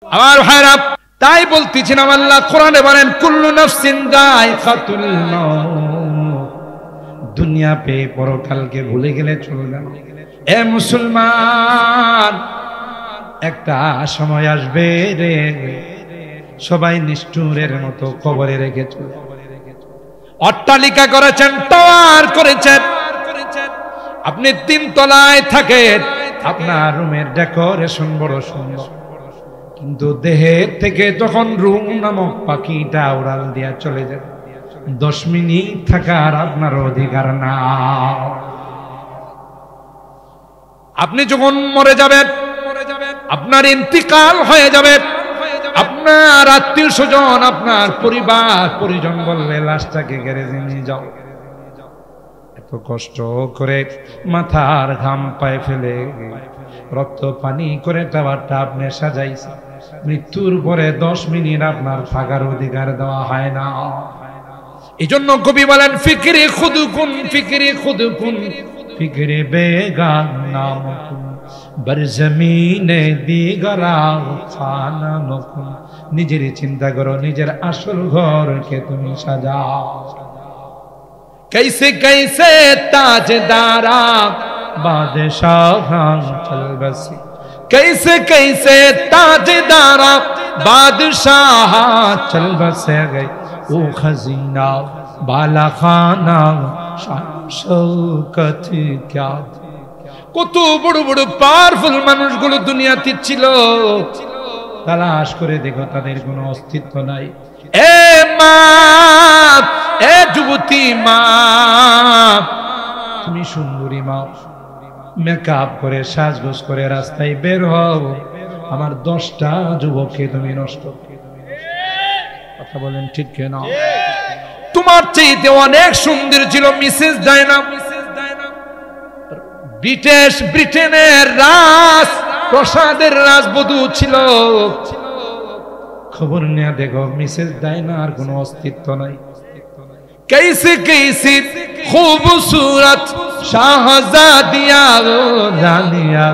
আমার ভাইরা, তাই বলতেছিলাম আল্লাহ কোরআনে বলেন কুল্লু নাফসিন যায়কাতুল মাউত। দুনিয়া পে পরকালকে ভুলে গেলে চলবে না। এ মুসলমান, একটা সময় আসবে রে, সবাই নিষ্ঠুরের মতো কবরে রেখে চলে। অট্টালিকা করেছেন, টাওয়ার করেছেন, আপনি 3 তলায় থাকেন, আপনার রুমের ডেকোরেশন বড় সুন্দর, কিন্তু দেহের থেকে যখন রুম নামক পাখিটা উড়াল দিয়া চলে যায়, 10 মিনিট থাকার আপনার অধিকার না। আপনি যখন মরে যাবেন, আপনার ইন্তিকাল হয়ে যাবে, আপনার আত্মীয় স্বজন, আপনার পরিবার পরিজন বলবে লাশটাকে গ্যারেজে নিয়ে যাও। এত কষ্ট করে মাথার ঘাম পায়ে ফেলে রক্ত পানি করে টাওয়ারটা আপনি সাজাইছে, মৃত্যুর পরে 10 মিনিট আপনার থাকার অধিকার দেওয়া হয় না। এই জন্য কবি বলেন ফিকরে খুদুকুন, ফিকরে খুদুকুন, ফিকরে বেগান নামকুন, বরজমিনে দিগরা খানা নকুন। নিজের চিন্তা করো, নিজের আসল ঘরকে তুমি সাজাও। कैसे कैसे ताजदारा बादशाह चल बसी, कैसे कैसे ताजदारा बादशाह चल बसे गए, वो खजीना बाला खाना शौकत क्या। কত বড় বড় পাওয়ারফুল মানুষগুলো দুনিয়াতে ছিল, তালাশ করে দেখো তাদের কোনো অস্তিত্ব নাই। এ মা, এ যুবতী মা, তুমি সুন্দরী মা, মেকআপ করে সাজগোজ করে রাস্তায় বের হও, আমার 10টা যুবককে তুমি নষ্ট। কথা বলেন ঠিক কিনা? তোমার চাইতে অনেক সুন্দর ছিল মিসেস ডায়না। ব্রিটেনের রাজ প্রসাদের রাজবধূ ছিল। খবর নিয়ে দেখো মিসেস ডায়নার কোনো অস্তিত্ব নাই। कैसे कैसे खूबसूरत शाहजादिया रानिया,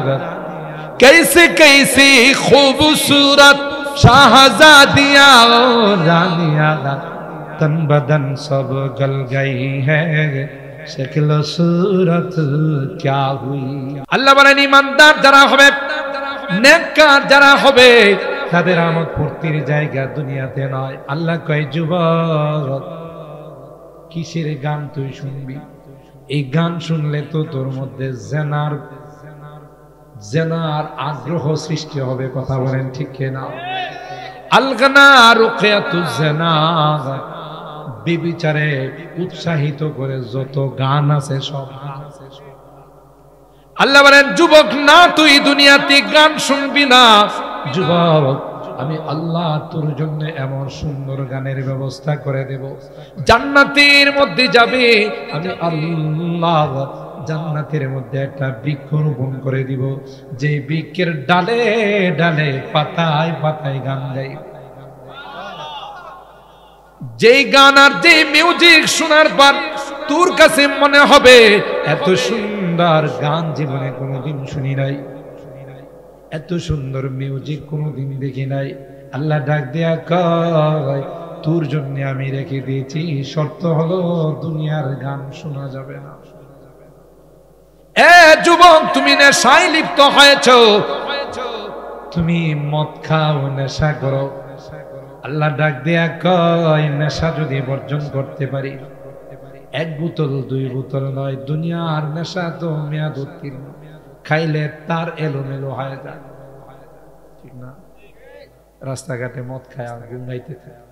कैसे कैसे खूबसूरत शाहजादिया रानिया, तन बदन सब गल गई है, शक्ल सूरत क्या हुई। আল্লাহ বলেন ঈমানদার যারা হবে, নেককার যারা হবে, তাদের আমোদ ফুর্তির জায়গা দুনিয়াতে নয়। আল্লাহ কয় যুবক, কিসের গান তুই শুনবি? এই গান শুনলে তো তোর মধ্যে জেনার আগ্রহ সৃষ্টি হবে। কথা বলেন ঠিক কিনা? আলগানা রুকিয়াতুজ জিনা, বিবিচারে উৎসাহিত করে যত গান আছে সব। আল্লাহ বলেন যুবক না, তুই দুনিয়াতে গান শুনবি না। যুবক, আমি আল্লাহ তোর জন্য এমন সুন্দর গানের ব্যবস্থা করে দেব, জান্নাতের মধ্যে যাবে। আমি আল্লাহ জান্নাতের মধ্যে একটা বৃক্ষ রোপণ করে দিব, যে বৃক্ষের ডালে ডালে পাতায় পাতায় গান গাই। যেই গান আর যে মিউজিক শোনার পর তোর কাছে মনে হবে এত সুন্দর গান জীবনে কোনোদিন শুনি নাই, এত সুন্দর মিউজিক কোনোদিন দেখি নাই। আল্লাহ ডাক দেয়া কয় তোর জন্য আমি রেখে দিয়েছি, শর্ত হলো দুনিয়ার গান শোনা যাবে না। এ যুবক, তুমি নেশায় লিপ্ত হয়েছো, তুমি মদ খাও, নেশা করো। আল্লাহ ডাক দেয়া কয় নেশা যদি বর্জন করতে পারি, 1 বোতল 2 বোতল নয়, দুনিয়ার নেশা তো মেয়াদ উত্তীর্ণ, খাইলে তার এলোমেলো হয়ে যায়, ঠিক না? রাস্তাঘাটে মদ খায় আর গুঙ্গাইতে থাকে,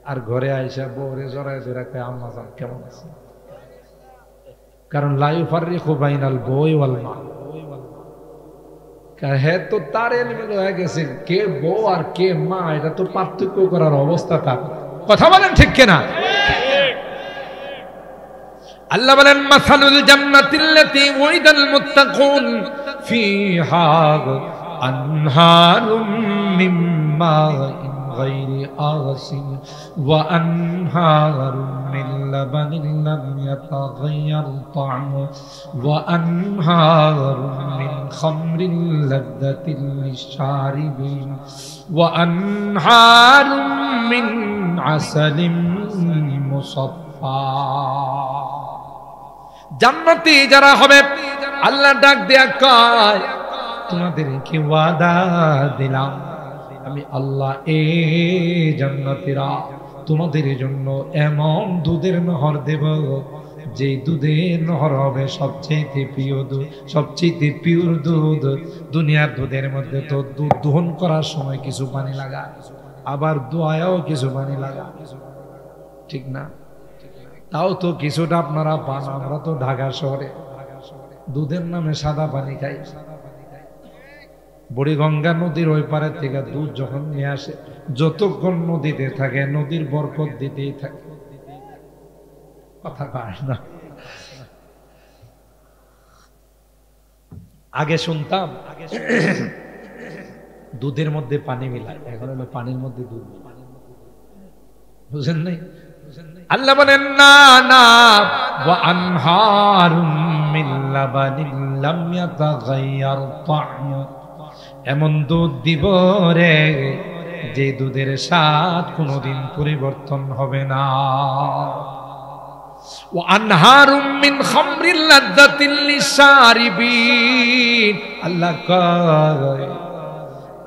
আর ঘরে আইসা বউরে জড়ায় ধরে খায় আম্মা জান কেমন আছে। কারণ লা ইউফাররিকু বাইনাল বই ওয়াল মা, হ্যাঁ তো তার এলোমেলো হয়ে গেছে, কে বউ আর কে মা এটা তো পার্থক্য করার অবস্থা তার। কথা বলেন ঠিক কিনা? আল্লাহ বলেন মাসালুল জান্নাতিল্লাতী ওয়াইদাল মুত্তাকুন ফিহা আনহারুম মিন মাইন غير آسن وأنهار من لبن لم يتغير طعمه وأنهار من خمر لذة للشاربين وأنهار من عسل مصفى জান্নাতি যারা হবে আল্লাহ ডাক দেয়া কয় তোমাদেরকে ওয়াদা দিলাম আমি আল্লাহ এই জান্নাতীরা তোমাদের জন্য এমন দুধের নহর দেব যে দুধের নহর হবে সবচেয়ে প্রিয় দুধ সবচেয়ে পিওর দুধ দুনিয়ার দুধের মধ্যে তো দুধ দহন করার সময় কিছু পানি লাগা আবার দোয়ায়ও কিছু পানি লাগা ঠিক না তাও তো কিছুটা আপনারা পান আমরা তো ঢাকা শহরে দুধের নামে সাদা পানি খাই বুড়িগঙ্গা নদীর ওই পারে থেকে দুধ যখন নিয়ে আসে যতক্ষণ নদীতে থাকে নদীর বরকত দিতেই থাকে কথা কয় না আগে শুনতাম দুধের মধ্যে পানি মিলায় এখন হলো পানির মধ্যে দুধ মিলায় বুঝেন নাই আল্লাহ বলেন না না ওয়া আনহারুম মিন লাবানিন লাম ইয়াতাগায়্যার তা'মু এমন দুধ দিব রে যে দুধের স্বাদ কোনোদিন পরিবর্তন হবে না ওয়া আনহারুম মিন খামরিল লাযযাতিল লিশারিবিন আল্লাহ কয়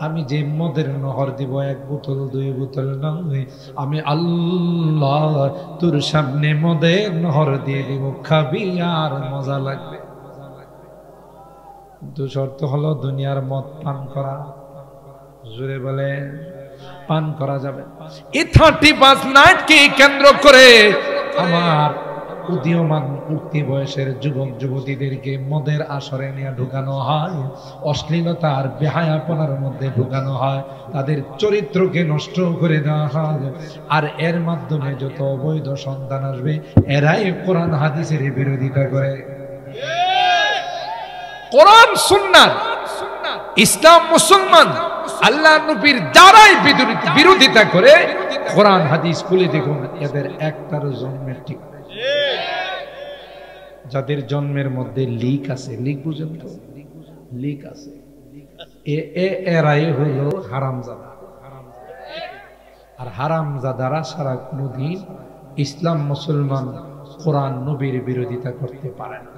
আমি যে মদের নহর দিব এক বোতল দুই বোতল নয় আমি আল্লাহ তোর সামনে মদের নহর দিয়ে দিব খাবি আর মজা লাগবে কিন্তু শর্ত হলো দুনিয়ার মদ পান করা জোরে বলে পান করা যাবে এই 35 নাইটকে কেন্দ্র করে আমার উদীয়মান উঠতি বয়সের যুবক যুবতীদেরকে মদের আসরে নিয়ে ঢুকানো হয় অশ্লীলতা আর বেহায়াপনার মধ্যে ঢুকানো হয় তাদের চরিত্রকে নষ্ট করে দেওয়া হয় আর এর মাধ্যমে যত অবৈধ সন্তান আসবে এরাই কোরআন হাদিসের বিরোধিতা করে কোরআন সুন্নাত ইসলাম মুসলমান আল্লাহ নবীর যারাই বিরোধিতা করে কোরআন হাদিস খুলে দেখুন এদের একটার জন্মের ঠিক যাদের জন্মের মধ্যে লিক আছে লিক বুঝেন তো লিক আছে এরাই হলো হারামজাদা আর হারামজাদারা সারা কোনদিন ইসলাম মুসলমান কোরআন নবীর বিরোধিতা করতে পারে না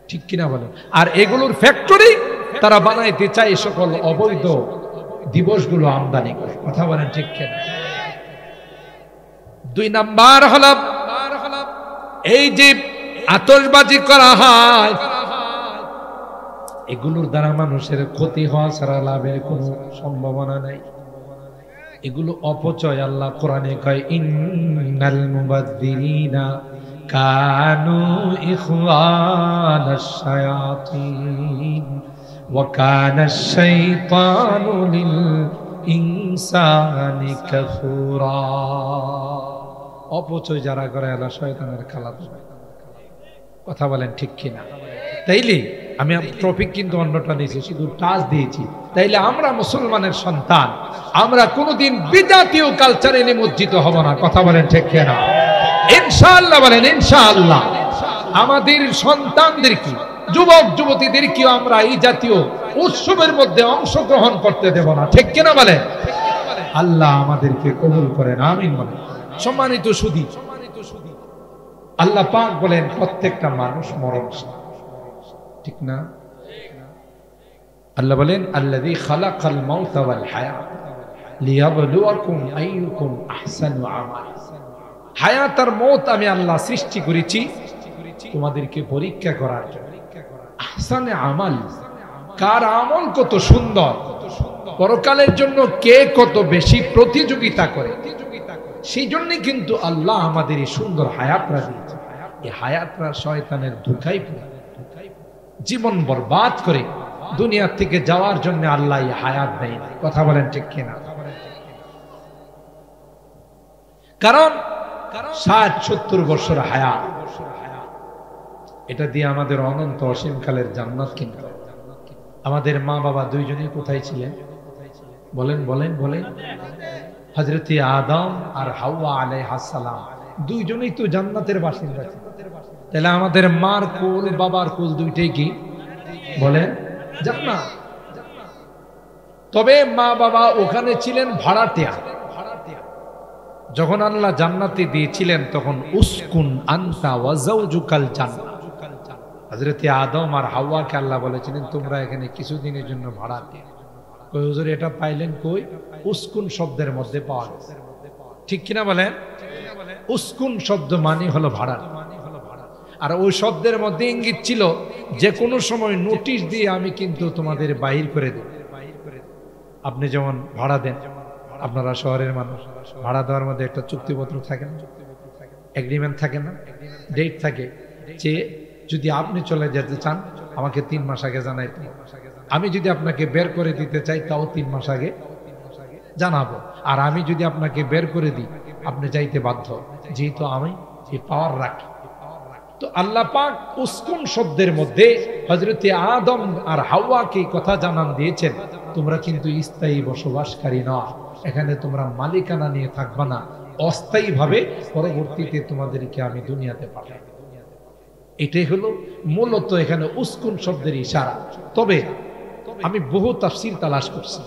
ঠিক কিনা বলেন আর এগুলোর ফ্যাক্টরি তারা বানাইতে চায় সকল অবৈধ দিবসগুলো আমদানি করে কথা বলেন ঠিক কিনা 2 নাম্বার হলো এই যে আতশবাজি করা হয় এগুলোর দ্বারা মানুষের ক্ষতি হওয়া ছাড়া লাভের কোনো সম্ভাবনা নাই এগুলো অপচয় আল্লাহ কোরআনে কয় ইন্নাল মুবাদদিরিনা কানু ইখওয়ানাশ শায়াতিন ওয়া কানাশ শাইতানু লিল ইনসানি কাফুরা অপচয় যারা করে আল্লাহ শয়তানের খালাতো কথা বলেন ঠিক কিনা তাইলে আমি টপিক কিন্তু অন্যটা নিয়েছি শুধু টাচ দিয়েছি তাইলে আমরা মুসলমানের সন্তান আমরা কোনোদিন বিজাতীয় কালচারে নিমজ্জিত হব না কথা বলেন ঠিক কিনা ইনশাআল্লাহ বলেন ইনশাআল্লাহ আমাদের সন্তানদেরকে যুবক যুবতীদেরকে আমরা এই জাতীয় উৎসবের মধ্যে অংশগ্রহণ করতে দেব না ঠিক কিনা বলেন আল্লাহ আমাদেরকে কবুল করেন আমিন বলেন সম্মানিত সুধী আল্লাহ পাক বলেন প্রত্যেকটা মানুষ মরণশীল ঠিক না আল্লাহ বলেন আল্লাযী খালাকাল মাউতা ওয়াল হায়াত লিয়াবলুয়াকুম আইয়ুকুম আহসানু আমালা হায়াত আর মওত আমি আল্লাহ সৃষ্টি করেছি তোমাদেরকে পরীক্ষা করার জন্য আহসানে আমাল কার আমল কত সুন্দর পরকালের জন্য কে কত বেশি প্রতিযোগিতা করে সেই জন্য কিন্তু আল্লাহ আমাদের এই সুন্দর হায়াতরা দিয়েছে এই হায়াতরা শয়তানের ধোঁকায় পড়ে জীবন বরবাদ করে দুনিয়া থেকে যাওয়ার জন্য আল্লাহ এই হায়াত দেয় না কথা বলেন ঠিক কিনা কারণ 60-70 বছর হায়াত এটা দিয়ে আমাদের অনন্ত অসীমকালের জান্নাত কিনতে আমাদের মা বাবা দুইজনেই কোথায় ছিলেন বলেন বলেন বলেন হযরতে আদম আর হাওয়া আলাইহিস সালাম দুইজনেই তো জান্নাতের বাসিন্দা ছিলেন। তাহলে আমাদের মার কুল বাবার কুল দুইটাই কি বলেন জান্নাত। তবে মা বাবা ওখানে ছিলেন ভাড়াটিয়া। যখন আল্লাহ জান্নাতে দিয়েছিলেন তখন উসকুন আনতা ওয়া যাওজুকাল জান্নাহ। হযরতে আদম আর হাওয়াকে আল্লাহ বলেছিলেন তোমরা এখানে কিছুদিনের জন্য ভাড়া দিয়ে। কই হুজুর এটা পাইলেন কই? উসকুন শব্দের মধ্যে পাওয়া গেছে, ঠিক কিনা বলেন? উসকুন শব্দ মানে হলো ভাড়া, আর ওই শব্দের মধ্যে ইঙ্গিত ছিল যে কোনো সময় নোটিশ দিয়ে আমি কিন্তু তোমাদের বাহির করে দেব। আপনি যেমন ভাড়া দেন, আপনারা শহরের মানুষ, ভাড়া দেওয়ার মধ্যে একটা চুক্তিপত্র থাকে না, এগ্রিমেন্ট থাকে না, ডেট থাকে যে যদি আপনি চলে যেতে চান আমাকে 3 মাস আগে জানাইতে, আমি যদি আপনাকে বের করে দিতে চাই তাও 3 মাস আগে জানাবো, আর আমি যদি আপনাকে বের করে দিই আপনি যাইতে বাধ্য, যেহেতু আমি এই পাওয়ার রাখি। তো আল্লাহ পাক উসকুন শব্দের মধ্যে হযরতে আদম আর হাওয়াকে কথা জানান দিয়েছেন তোমরা কিন্তু স্থায়ী বসবাসকারী না, এখানে তোমরা মালিকানা নিয়ে থাকবা না, অস্থায়ী ভাবে পরবর্তীতে তোমাদেরকে আমি দুনিয়াতে পাঠাই। এটাই হলো মূলত এখানে উসকুন শব্দের ইশারা। তবে আমি বহু তাফসীর তালাশ করছি,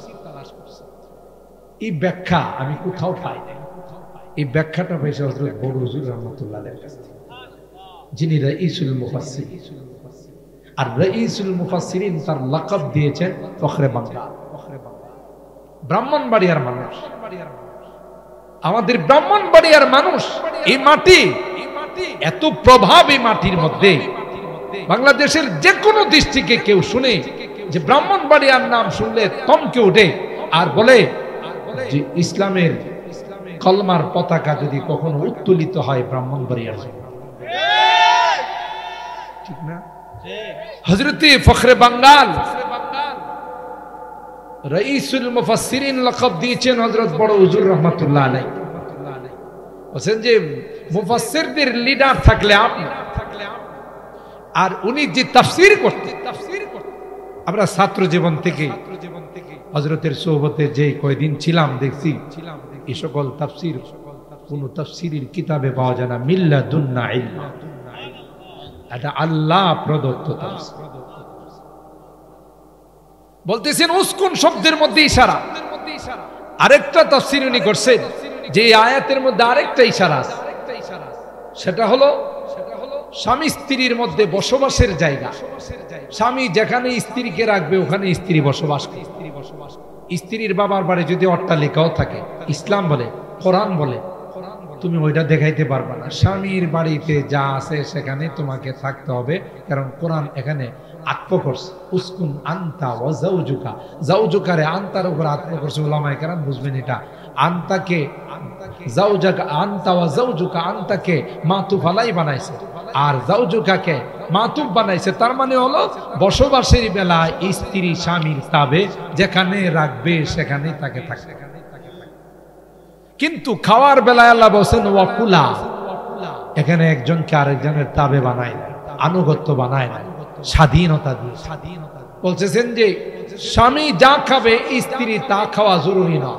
এই ব্যাখ্যা আমি কোথাও পাই না। এই ব্যাখ্যাটা পাইছি হযরত বড় হুজুর রাহমাতুল্লাহ আলাইহির কাছ থেকে, যিনি রাইসুল মুফাসসিরিন। আর রাইসুল মুফাসসিরিন তার লাকাব দিয়েছেন ফখরে বাংলা, ব্রাহ্মণবাড়িয়ার মানুষ। আমাদের ব্রাহ্মণবাড়িয়ার মানুষ, এই মাটি এত প্রভাব এই মাটির মধ্যে, বাংলাদেশের যে কোনো ডিস্ট্রিক্টে কেউ শুনে যে ব্রাহ্মণবাড়িয়ার নাম শুনলে থমকে ওঠে আর বলে যে ইসলামের কলমার পতাকা যদি কখনো উত্তোলিত হয় ব্রাহ্মণবাড়িয়ার জন্য, ঠিক না? হযরতে ফখরে বাঙ্গাল রাইসুল মুফাসসিরিন লাকাব দিয়েছেন হযরত বড় হুজুর রাহমাতুল্লাহ আলাইহি। বলেন যে মুফাসসিরদের লিডার থাকলে আপনি, আর উনি যে তাফসীর করতেন, আমরা ছাত্র জীবন থেকে হযরতের সোহবতে যে কয়দিন ছিলাম দেখছি এই সকল তাফসীর কোন তাফসীরের কিতাবে পাওয়া যায় না, মিল্লাদুন্না ইলমা, এটা আল্লাহ প্রদত্ত তাফসীর। বলতেছেন উসকুন শব্দের মধ্যে ইশারা। আরেকটা তাফসীর উনি করছেন যে এই আয়াতের মধ্যে আরেকটা ইশারা আছে, সেটা হলো স্বামী স্ত্রীর মধ্যে বসবাসের জায়গা। স্বামী যেখানে স্ত্রীকে রাখবে ওখানে স্ত্রী বসবাস করবে। স্ত্রীর বাবার বাড়ি যদি অট্টালিকাও থাকে, ইসলাম বলে, কোরআন বলে তুমি ওইটা দেখাইতে পারবে না। স্বামীর বাড়িতে যা আছে সেখানে তোমাকে থাকতে হবে, কারণ কোরআন এখানে আত্ম করছে উসকুন আনতা ওয়া যাওজুকা। যাওজুকারে আনতার উপর আত্ম করছে, উলামায়ে কেরাম বুঝবেন এটা। আনতাকে যাওজাকা, আনতা ওয়া যাওজুকা, আনতাকে মাতুফ আলাই বানাইছে আর যাওজুকাকে মাতুফ বানাইছে। তার মানে হলো বসবাসের বেলায় স্ত্রী স্বামীর তাবে যেখানে রাখবে সেখানে তাকে থাকবে। কিন্তু খাওয়ার বেলায় আল্লাহ বলেন ওয়াকুলা, এখানে একজনকে আরেকজনের তাবে বানায় না, আনুগত্য বানায় না, স্বাধীনতা দিয়ে। বলতেছেন যে স্বামী যা খাবে স্ত্রী তা খাওয়া জরুরি না।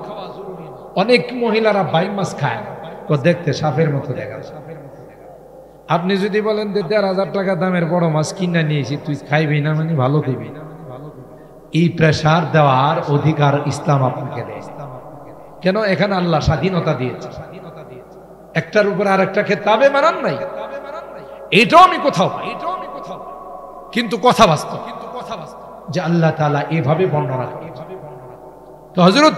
অনেক মহিলারা বাইম মাছ খায়, দেখতে সাপের মতো দেখা যায়। আপনি যদি বলেন যে ১,৫০০ টাকা দামের বড় মাছ কিনে নিয়েছি, তুই খাইবি না মানে ভালো দিবি, এই প্রেসার দেওয়ার অধিকার ইসলাম আপনাকে দেয়। কেন? এখানে আল্লাহ স্বাধীনতা দিয়েছে, একটার উপর আরেকটাকে তাবে মানান নাই। এটাও আমি কোথাও পাই, কিন্তু কথা বাস্তব যে আল্লাহ তাআলা এভাবে বর্ণনা করেন। তো হযরত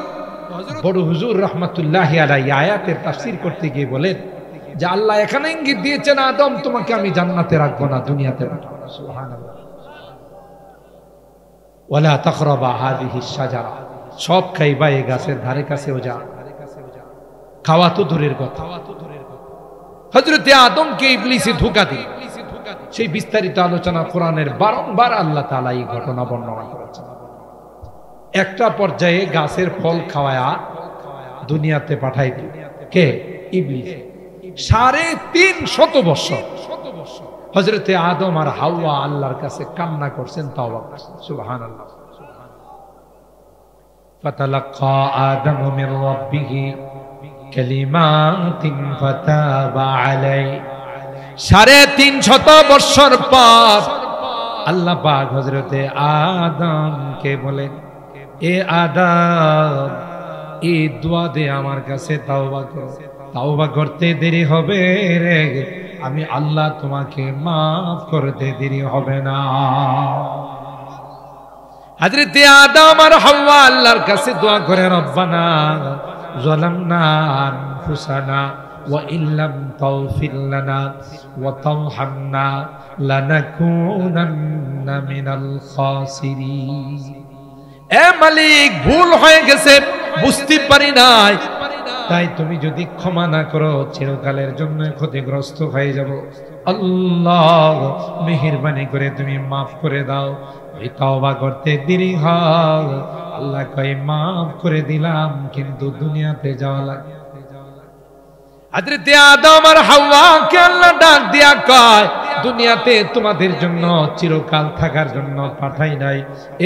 বড় হুজুর রাহমাতুল্লাহি আলাইহি আয়াতের তাফসীর করতে গিয়ে বলেন যে আল্লাহ এখানে ইঙ্গিত দিয়েছেন আদম তোমাকে আমি জান্নাতে রাখবো না, দুনিয়াতে পাঠাবো। সুবহানাল্লাহ। ওয়ালা তাকরাবা হাযিহিশ শাজারা, সব খাইবা এই গাছের ধারে কাছেও যা, খাওয়া তো দূরের কথা। হযরতে আদমকে ইবলিসে ধোঁকা দিয়ে, সেই বিস্তারিত আলোচনা কোরআনের বারংবার আল্লাহ তাআলা এই ঘটনা বর্ণনা করেছেন। একটা পর্যায়ে গাছের ফল খাওয়ায়া দুনিয়াতে পাঠাই দিল কে? ইবলিস। ৩৫০ বছর হযরতে আদম আর হাওয়া আল্লাহর কাছে কান্না করছেন, তাওবা করছেন। সুবহানাল্লাহ। ফাতালাক্কা আদম মির রাব্বিহি কালিমাতিন ফাতাবা আলাই। 350 বছর পর আল্লাহ পাক হযরতে আদমকে বলেন, এ আদম, এই দোয়া দে আমার কাছে তাওবা করো। তাওবা করতে দেরি হবে রে, আমি আল্লাহ তোমাকে মাফ করতে দেরি হবে না। হযরতে আদম আর হাওয়া আল্লাহর কাছে দোয়া করে, রব্বানা যালামনা আনফুসানা ওয়া ইল্লাম তাগফির লানা ওয়া তারহামনা লানাকুনান্না মিনাল খাসিরিন। এ মালিক, ভুল হয়ে গেছে, বুঝতে পারি নাই, তাই তুমি যদি ক্ষমা না করো চিরকালের জন্য ক্ষতিগ্রস্ত হয়ে যাব। আল্লাহ মেহেরবানি করে তুমি মাফ করে দাও। এই তওবা করতে দেরি হয়, আল্লাহ কয় মাফ করে দিলাম, কিন্তু দুনিয়াতে যাওয়া লাগে। হযরতে আদম আর হাওয়াকে আল্লাহ ডাক দিয়া কয়, দুনিয়াতে তোমাদের জন্য চিরকাল থাকার জন্য পাঠাই নাই।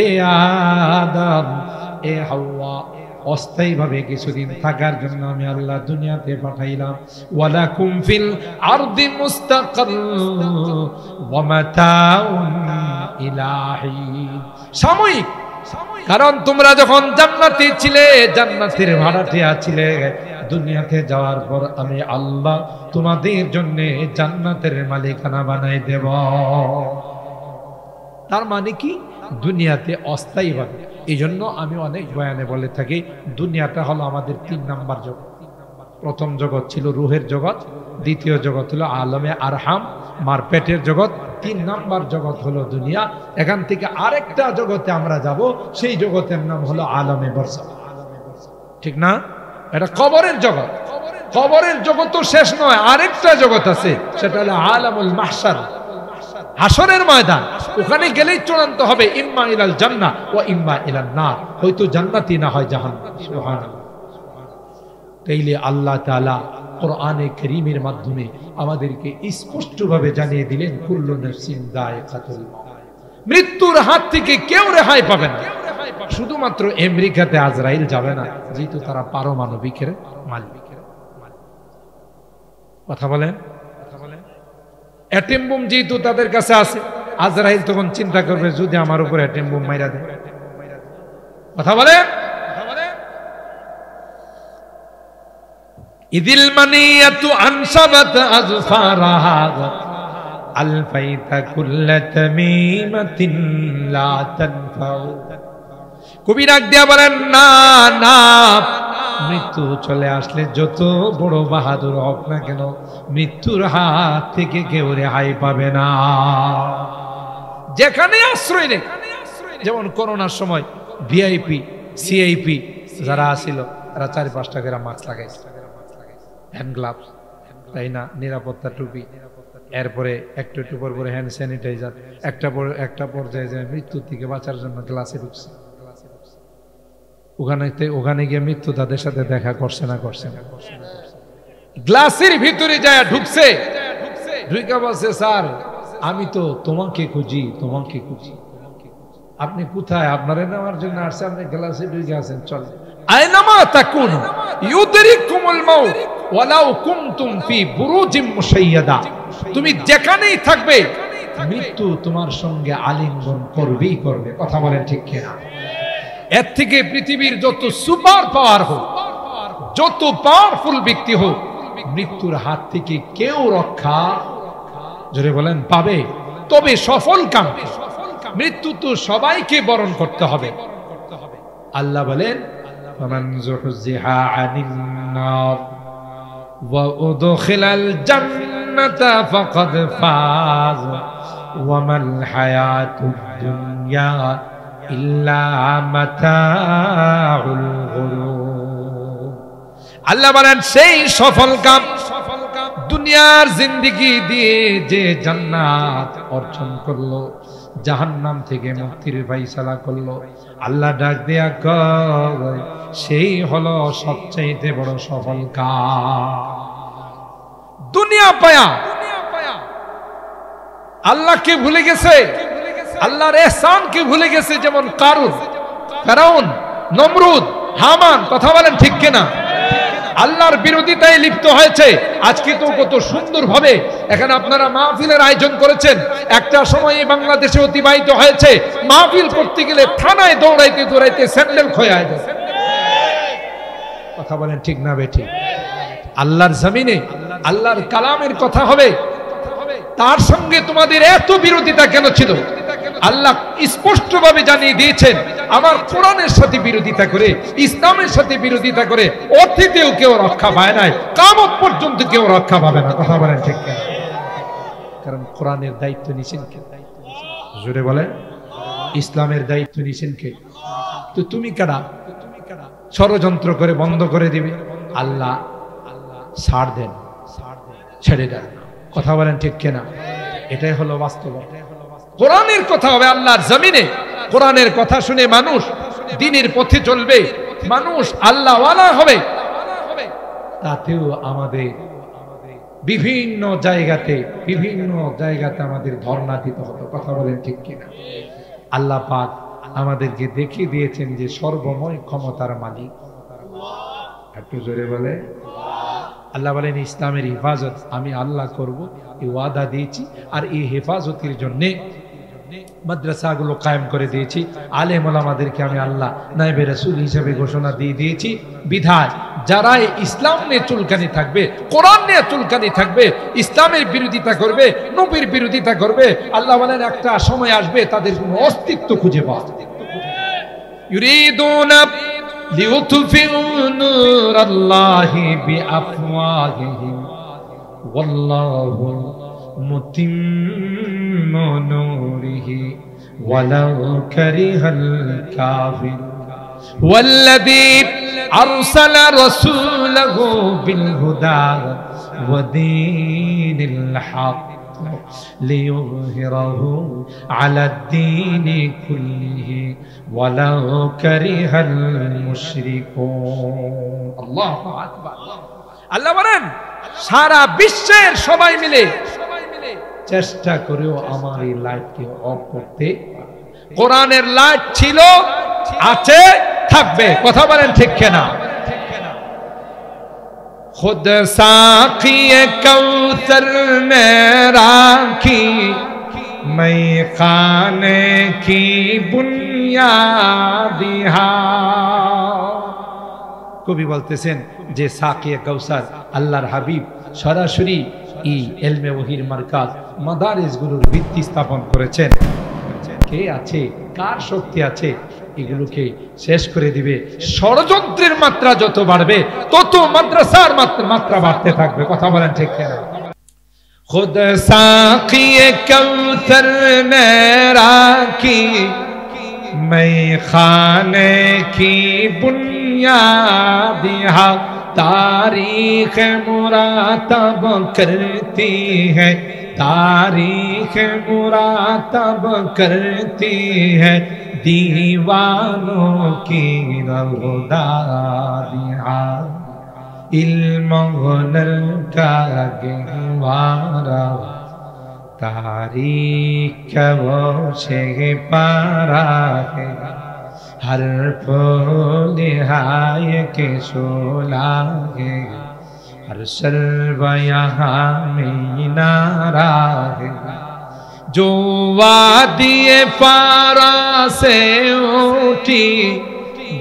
এ আদম, এ হাওয়া, অস্থায়ীভাবে কিছুদিন থাকার জন্য আমি আল্লাহ দুনিয়াতে পাঠাইলাম। ওয়ালাকুম ফিল আরদি মুস্তাকার ওয়া মাতাউন ইলাহি, সাময়িক। কারণ তোমরা যখন জান্নাতে ছিলে, জান্নাতের ভাড়াটিয়া ছিলে, দুনিয়াতে যাওয়ার পর আমি আল্লাহ তোমাদের জন্য জান্নাতের মালিকানা বানাই দেব। তার মানে কি? দুনিয়াতে অস্থায়ীভাবে। এই জন্য আমি অনেক বয়ানে বলে থাকি, দুনিয়াটা হলো আমাদের 3 নাম্বার জগৎ। প্রথম জগৎ ছিল রুহের জগৎ, দ্বিতীয় জগৎ হলো আলমে আরহাম, মার পেটের জগৎ, 3 নাম্বার জগৎ হলো দুনিয়া। এখান থেকে আরেকটা জগতে আমরা যাব, সেই জগতের নাম হলো আলমে বরজাখ। ঠিক না? এটা কবরের জগৎ। কবরের জগৎ তো শেষ নয়, আরেকটা জগৎ আছে, সেটা হলো আলামুল মাহশার, হাসরের ময়দান। ওখানে গেলেই চূড়ান্ত হবে ইম্মা ইলাল জান্নাহ ওয়া ইম্মা ইলান নার, হয়তো জান্নাতি না হয় জাহান্নাম। সুবহানাল্লাহ। তাইলে আল্লাহ তাআলা কোরআনে কারীমের মাধ্যমে আমাদেরকে স্পষ্টভাবে জানিয়ে দিলেন, কুল্লু নাফসিন যায়কাতুল মাউত, মৃত্যুর হাত থেকে কেউ রেহাই পাবে না। শুধুমাত্র আমেরিকাতে আজরাইল যাবে না, যেহেতু তারা পারমাণবিকের মালিক। কথা বলেন? অ্যাটম বোম যেহেতু তাদের কাছে আছে, আজরাইল তখন চিন্তা করবে, যদি আমার উপর অ্যাটম বোম মাইরা দেয়। কথা বলেন? ইদিল মানিয়াতু আনসাবাত আযফারাহা আলফাইতা কুল্লা তামিমাতিন লা তানফাউ। কবি ডাক দিয়া বলেন, না না, মৃত্যু চলে আসলে যত বড় বাহাদুর হোক না কেন, মৃত্যুর হাত থেকে কেউ রেহাই পাবে না। যেখানে আশ্রয় নেই, যেমন করোনার সময় ভিআইপি সিআইপি যারা আসিল, তারা 4-5টা করে মাস্ক লাগাইছে, হ্যান্ড গ্লাভস, তাই না, নিরাপত্তা টুপি, এরপরে একটু একটু পর পরে হ্যান্ড স্যানিটাইজার। একটা পর্যায়ে যে মৃত্যুর থেকে বাঁচার জন্য গ্লাসে ঢুকছে। ওখানে গিয়ে মৃত্যু তাদের সাথে দেখা করছে না? গ্লাসের ভিতরে যায় ঢুকছে, ঢুকে বলছে, স্যার আমি তো তোমাকে খুঁজি। আপনি কোথায়? আপনারে নেওয়ার জন্য আসছে, আপনি গ্লাসে ঢুকে আছেন। চল, আইনামা তাকুনু ইউদরিকুমুল মাউত ওয়ালাউ কুনতুম ফি বুরুজিম মুশাইয়াদা, তুমি যেখানেই থাকবে মৃত্যু তোমার সঙ্গে আলিঙ্গন করবেই করবে। কথা বলেন ঠিক কিনা? এর থেকে পৃথিবীর যত সুপার পাওয়ার হোক, যত পাওয়ারফুল ব্যক্তি হোক, মৃত্যুর হাত থেকে কেউ রক্ষা, জোরে বলেন, পাবে। তবে সফল কাম, মৃত্যু তো সবাইকে বরণ করতে হবে। আল্লাহ বলেন, ফামান যুহজিহা আনিন নার ওয়া উদখিলাল জান্নাতা ফাকাদ ফাজ ওয়া মাল হায়াতুদ দুনিয়া ইল্লা মাতাউল গুরুর। আল্লাহ বলেন, সেই সফল কাম, দুনিয়ার জিন্দেগি দিয়ে যে জান্নাত অর্জন করলো, জাহান্নাম থেকে মুক্তির ফয়সালা করলো, আল্লাহ ডাক দেয়া কয়, সেই হলো সবচেয়ে বড় সফল কাম। দুনিয়া পায়া আল্লাহকে ভুলে গেছে, আল্লাহর ইহসানকে ভুলে গেছে। যেমন কারুন, ফেরাউন, নমরুদ, হামান। কথা বলেন ঠিক কিনা? আল্লাহর বিরোধিতায় লিপ্ত হয়েছে। আজকে তো কত সুন্দরভাবে এখানে আপনারা মাহফিলের আয়োজন করেছেন। একটা সময় বাংলাদেশে অতিবাহিত হয়েছে, মাহফিল করতে গেলে থানায় দৌড়াইতে দৌড়াইতে স্যান্ডেল খোয়া যায়। কথা বলেন ঠিক না বেঠিক? আল্লাহর জমিনে আল্লাহর কালামের কথা হবে, তার সঙ্গে তোমাদের এত বিরোধিতা কেন ছিল? আল্লাহ স্পষ্টভাবে জানিয়ে দিয়েছেন, আমার কোরআনের সাথে বিরোধিতা করে, ইসলামের সাথে বিরোধিতা করে অতীতেও কেউ রক্ষা পায় নাই, কিয়ামত পর্যন্ত কেউ রক্ষা পাবে না। কথা বলেন ঠিক না? কারণ কোরআনের দায়িত্ব নিছেন কে? জোরে বলেন, ইসলামের দায়িত্ব নিছেন কে? তো তুমি কারা ষড়যন্ত্র করে বন্ধ করে দিবে? আল্লাহ ছাড় দেন, ছেড়ে দেন। কথা বলেন ঠিক কিনা? এটাই হলো বাস্তব। কোরআনের কথা হবে আল্লাহর জমিনে, কোরআনের কথা শুনে মানুষ দ্বীনের পথে চলবে, মানুষ আল্লাহওয়ালা হবে। তাতেও আমাদের বিভিন্ন জায়গাতে আমাদের ধর্ণা দিতে হবে। কথা বলেন ঠিক কিনা? আল্লাহ পাক আমাদেরকে দেখিয়ে দিয়েছেন যে সর্বময় ক্ষমতার মালিক। একটু জোরে বলে। আল্লাহ বলেন ইসলামের হেফাজত আমি আল্লাহ করব, এই ওয়াদা দিয়েছি। আর এই হেফাজতের জন্য মাদ্রাসাগুলো কায়েম করে দিয়েছি, আলেম ওলামাদেরকে আমি আল্লাহ নায়েবে রাসূল হিসেবে ঘোষণা দিয়ে দিয়েছি। বিধায় যারা ইসলাম নিয়ে চুলকানি থাকবে, কোরআন নিয়ে চুলকানি থাকবে, ইসলামের বিরোধিতা করবে, নবীর বিরোধিতা করবে, আল্লাহ বলেন একটা সময় আসবে তাদের কোনো অস্তিত্ব খুঁজে পাওয়া যাবে। ইউরিদুনা লিউতফিউ নূরাল্লাহি বিআফওয়াহিহিম ওয়াল্লাহু মুতিম্মু নূরিহি ওয়ালাউ কারিহাল কাফিরুন ওয়াল্লাযী আরসালা রাসূলাহু বিল হুদা ওয়া দীনিল হক লিইয়ুযহিরাহু আলাদ দীনি কুল্লিহি ওয়ালাউ কারিহাল মুশরিকুন। আল্লাহু আকবার। আল্লাহ বলেন সারা বিশ্বের সবাই মিলে চেষ্টা করেও আমার এই লাইটকে অফ করতে। কোরআনের লাইট ছিল, আছে, থাকবে। কথা বলেন ঠিক কিনা? खुद साक़ी कौसर में राखी मैं खाने की बुनियादी কবি বলতেছেন যে সাকিয়ে কাউসার আল্লাহর হাবিব সরাসরি এই ইলমে ওহীর মারকাজ মাদারিসগুলোর ভিত্তি স্থাপন করেছেন। কে আছে, কার শক্তি আছে, এগুলোকে শেষ করে দিবে। ষড়যন্ত্রের মাত্রা যত বাড়বে তত মাদ্রাসার মাত্রা বাড়তে থাকবে। কথা বলেন ঠিক কিনা? খুদ সাকিয়ে কাউসার মে রাখি मैं खाने की बुनियादी हक तारीख मुरातब करती है, तारीख मुरातब करती है दीवानों की रौदारियाँ इल्म हुनर का गहवारा तारीख वो से पारा है हर फूल हाय के शोला है हर सर्व यहाँ मीनारा है जो वादिए पारा से उठी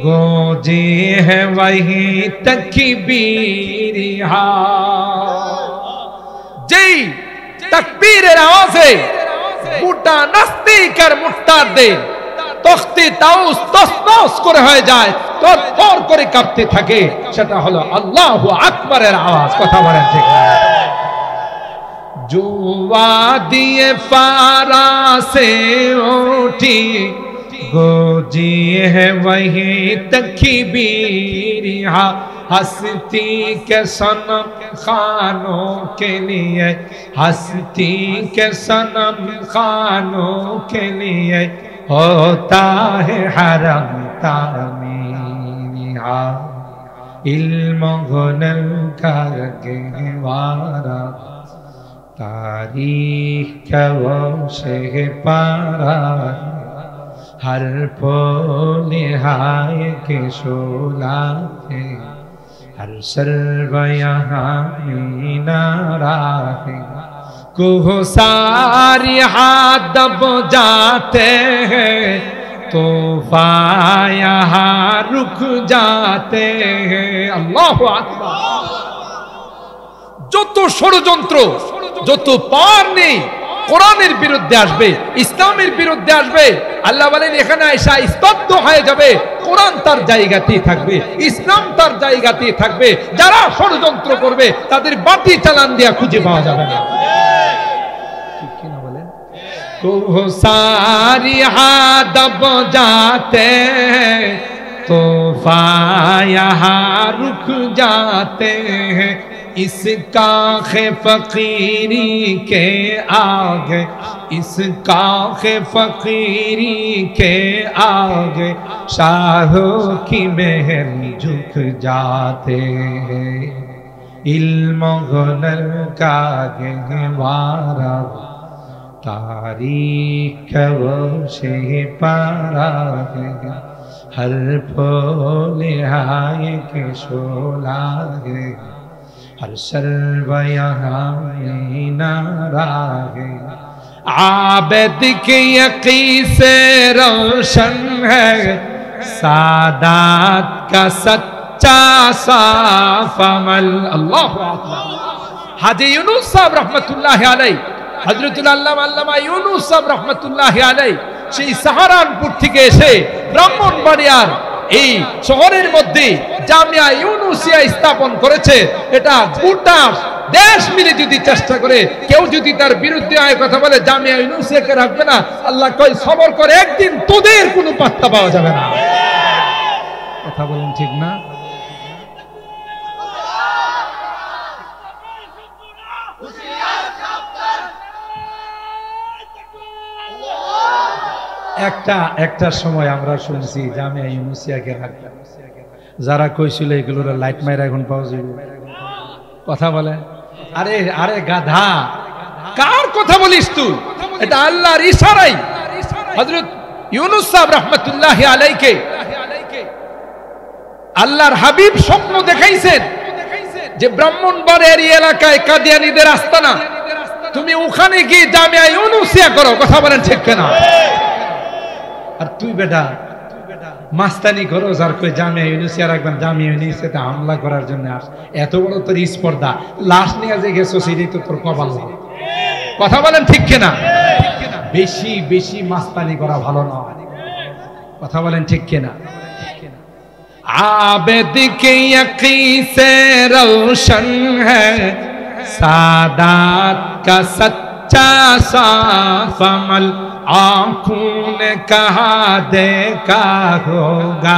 गोजी है वही तकबीरिहा। जय तकबीरेर आवाजे গোটা নাস্তিক আর মুরতাদদের তখতে তাউস তসনস করে হয়ে যায়, তরতর করে কাঁপতে থাকে। সেটা হলো আল্লাহু আকবারের আওয়াজ। কথা বলেন ঠিক না? जो वादिए फारा से उठी गोजी है वही तकबीरिहा हस्ती के सनम खानों के लिए हस्ती के सनम खानों के लिए होता है हरम तामीरिहा इल्म हुनर का गहवारा तारीख का वो से पारा हर फूल हाय के शोला है हर सर्व यहाँ नाराहे कोहसार यहाँ दब जाते हैं तूफान यहाँ रुक जाते हैं। अल्लाहु আকবার। যত ষড়যন্ত্র যত পার নেই কোরআনের বিরুদ্ধে আসবে, ইসলামের বিরুদ্ধে আসবে, আল্লাহ বলেন এখানে আয়েশা স্তব্ধ হয়ে যাবে, কোরআন তার জায়গাতেই থাকবে, ইসলাম তার জায়গাতেই থাকবে। যারা ষড়যন্ত্র করবে তাদের বাতি চালান দিয়া খুঁজে পাওয়া যাবে না। ঠিক কি না বলেন? কোহসারি হাদব जाते तूफान यहाँ रुक जाते हैं इस काखे फकीरी के आगे इस काखे फकीरी के आगे शाहों की महल झुक जाते हैं इल्म हुनर का गहवारा तारीख वो से पारा है हर फूल हाय के शोला है हर सर्व यहाँ नारा है आबिद के यकी से रोशन है सादात का सच्चा साफ अमल। अल्लाहु अकबर। हाजी यूनुस साहब रहमतुल्लाह अलैह हजरतुल আল্লামা আল্লামা ইউনুস সাহেব রাহমাতুল্লাহ আলাইহি সেই সাহারানপুর থেকে এসে ব্রাহ্মণবাড়িয়ার এই শহরের মধ্যে জামিয়া ইউনুসিয়া স্থাপন করেছে। এটা গোটা দেশ মিলে যদি চেষ্টা করে কেউ যদি তার বিরুদ্ধে আয় কথা বলে জামিয়া ইউনুসিয়াকে রাখবে না, আল্লাহ কয় সবর করে একদিন তোদের কোনো পাত্তা পাওয়া যাবে না। কথা বলেন ঠিক না? একটা সময় আমরা শুনছি জামিয়া ইউনুসিয়াকে রাখবে, যারা কইছিল এগুলোর লাইট মাইরা এখন পাওয়া যাবে। কথা বলে আরে আরে গাধা, কার কথা বলিস তুই? এটা আল্লাহর ইশারাই হযরত ইউনুস সাহেব রাহমাতুল্লাহ আলাইহিকে আল্লাহর হাবিব স্বপ্ন দেখাইছেন যে ব্রাহ্মণবাড়িয়ার এলাকায় কাদিয়ানীদের আস্তানা, তুমি ওখানে গিয়ে জামিয়া ইউনুসিয়া করো। কথা বলেন ঠিক কিনা? আর তুই বেটা মাস্তানি করো, যার কই জামিয়া ইউনুসিয়া রাখবেন, জামিয়া ইউনুসিয়াতে হামলা করার জন্য আস। এত বড় তোর স্পর্ধা, লাশ নিয়ে যে গেছো সেটাই তো তোর কপাল। কথা বলেন ঠিক কিনা? বেশি বেশি মাস্তানি করা ভালো নয়। কথা বলেন ঠিক কিনা? आबिद के यकी से रोशन है सादात का सच्चा साफ अमल आँखों ने कहा देखा होगा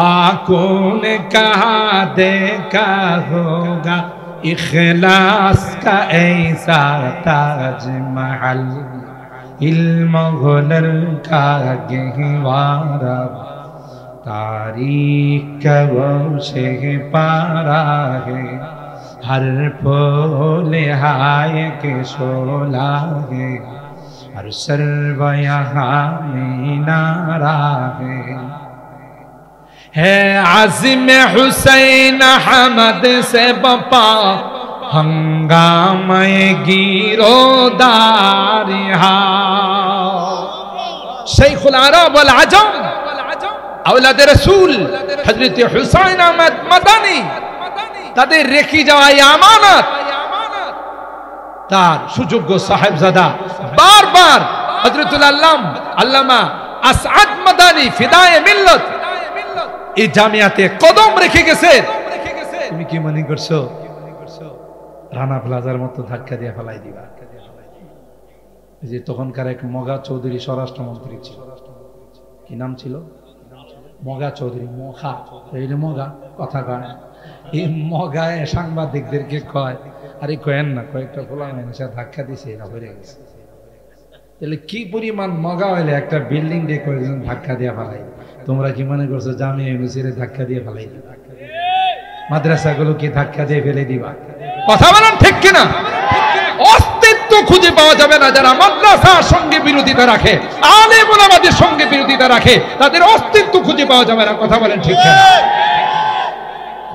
आँखों ने कहा देखा होगा इखलास का ऐसा ताजमहल इल्म हुनर का गहवारा तारीख वो से पारा है हर फूल हाय के शोला है हर सर्व यहाँ नारा है आज़िम हुसैन अहमद से बपा हंगामे गिरोदारिहा शेखुल अरब वल अजम औलाद रसूल हजरत हुसैन अहमद मदानी তাদের রেখে যাওয়া এই আমানত তার সুযোগ্য সাহেবজাদা বারবার হযরতুল আল্লামা আসআদ মাদানী ফিদায়ে মিল্লাত এই জামিয়াতে কদম রেখে গেছে। তুমি কি মনে করছো রানা প্লাজার মতো ধাক্কা দিয়ে ফেলাই দিবা? এই যে তখনকার এক মগা চৌধুরী স্বরাষ্ট্রমন্ত্রী ছিল, কি নাম ছিল? মগা চৌধুরী। মগা এই মগা কথা কয়, এই মগায় সাংবাদিকদেরকে কয় আরে কয়েন না, কয়েকটা খোলা মানুষ ধাক্কা দিছে এরা হয়ে গেছে। তাহলে কি পরিমাণ মগা হইলে একটা বিল্ডিং দিয়ে কয়েকজন ধাক্কা দিয়ে ফেলাই? তোমরা কি মনে করছো জামিয়া ইউনুসিয়ারে ধাক্কা দিয়ে ফেলাই দিবা? মাদ্রাসাগুলো কি ধাক্কা দিয়ে ফেলে দিবা? কথা বলেন ঠিক কিনা? অস্তিত্ব খুঁজে পাওয়া যাবে না যারা মাদ্রাসার সঙ্গে বিরোধিতা রাখে, আলেম ওলামাদের সঙ্গে বিরোধিতা রাখে, তাদের অস্তিত্ব খুঁজে পাওয়া যাবে না। কথা বলেন ঠিক কিনা?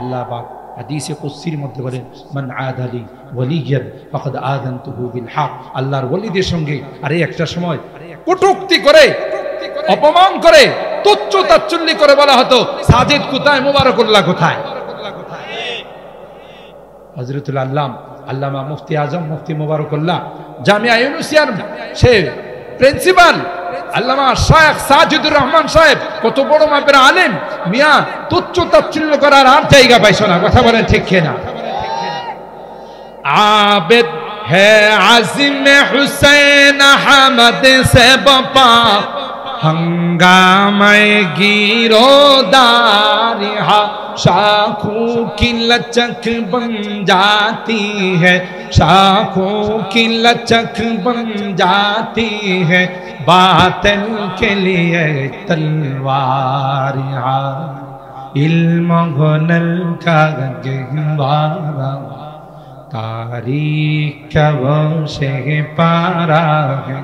আল্লাহ পাক হাদিসে কুদসির মধ্যে বলেন, মান আদালি ওয়ালিয়ান ফাকাদ আযানতুহু বিল হক। আল্লাহর ওলিদের সঙ্গে আরে একটা সময় কটূক্তি করে, অপমান করে, তুচ্ছ তাচ্ছিল্য করে বলা হতো সাজিদ কোথায়, মুবারকুল্লাহ কোথায়। হযরতুল আল্লামা মুফতি আজম মুফতি মুবারকুল্লাহ জামিয়া ইউনুসিয়ার সে প্রিন্সিপাল আল্লামা শায়েখ সাজিদুর রহমান সাহেব, কত বড় মাপের আলেম, মিয়া তুচ্ছ তাচ্ছিল্য করার আর জায়গা পাইছো না। কথা বলেন ঠিক কিনা? আবেদ है आज़िम हुसैन अहमद से बपा हंगामे गिरोदारिहा शाखों की लचक बन जाती है, शाखों की लचक बन जाती है, बातिल के लिए तलवारिहा इल्म गुनल का गहवारा तारीख का वो से पारा है,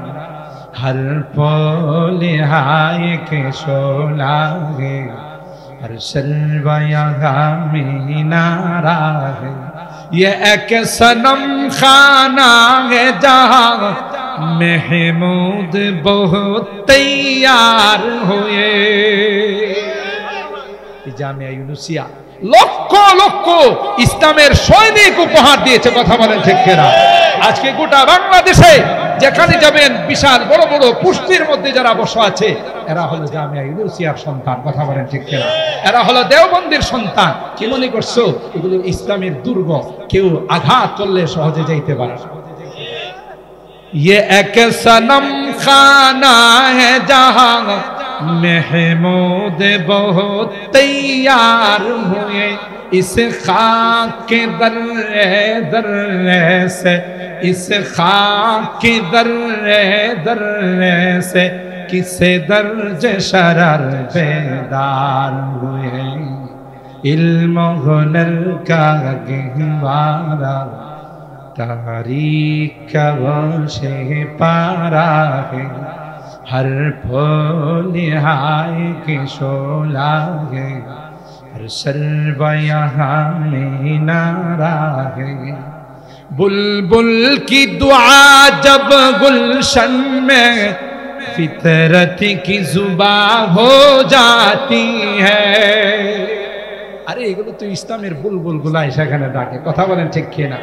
हर पोल हाय के शोला है, हर शल्वा में नारा है। ये एक सनम खाना है जहाँ महमूद बहुत तैयार हुए। জামিয়া ইউনুসিয়া লক্ষ লক্ষ ইসলামের সৈনিক উপহার দিয়েছে। কথা বলেন ঠিক কিনা? আজকে গোটা বাংলাদেশে যেখানে যাবেন বিশাল বড় বড় পুষ্টির মধ্যে যারা বসে আছে এরা হলো জামিয়া ইউনুসিয়ার সন্তান। কথা বলেন ঠিক কিনা? এরা হলো দেওবন্দির সন্তান। কি মনে করছো এগুলো ইসলামের দুর্গ? কেউ আঘাত করলে সহজে যাইতে পারে। ये एक सनम खाना है जहां महमूद बहुत तैयार हुए, इस खाक के दर्रे दर्रे से, इस खाक के दर्रे दर्रे से किसे दर्ज शरर बेदार हुए, इल्म हुनर का गहवारा तारीख का वो से पारा है, हर फूल हाय के शोला है, हर शल्वा यहाँ में नारा है। बुलबुल की दुआ जब गुलशन में फितरत की जुबां हो जाती है। अरे एगुलो तो इस्लामेर बुलबुल गुलाई सेखाने डाके। कथा बोलेन ठीक किना?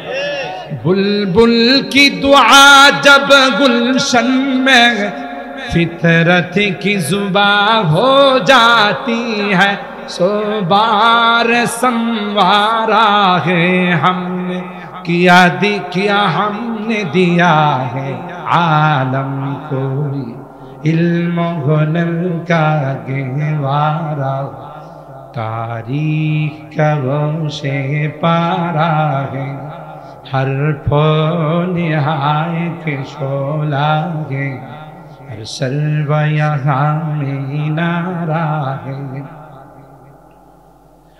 बुलबुल की दुआ जब गुलशन में फितरत की जुबां हो जाती है, सो बार संवारा है हमने किया हमने दिया है आलम को, इल्म हुनर का गहवारा तारीख का वो से पारा है, हर फूल हाय के शोला है, हर शल्वा यहाँ में नारा है।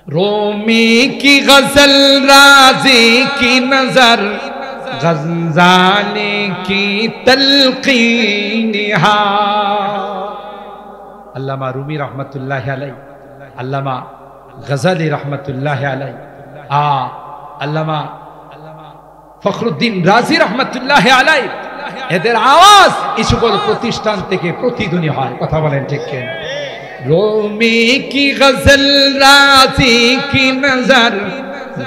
रोमी की गजल राजी की नजर, गज़ाली की तलकीन हा। अल्लामा रूमी रहमतुल्लाहि अलैह, अल्लामा गज़ाली रहमतुल्लाहि अलैह, अल्लामा ফখরুদ্দিন রাজি রহমতুল্লাহি আলাইহি, এদের আওয়াজ এই সকল প্রতিষ্ঠান থেকে প্রতিধ্বনি হয়। কথা বলেন ঠিক কিনা? রুমি কি গজল রাজি কি নজর,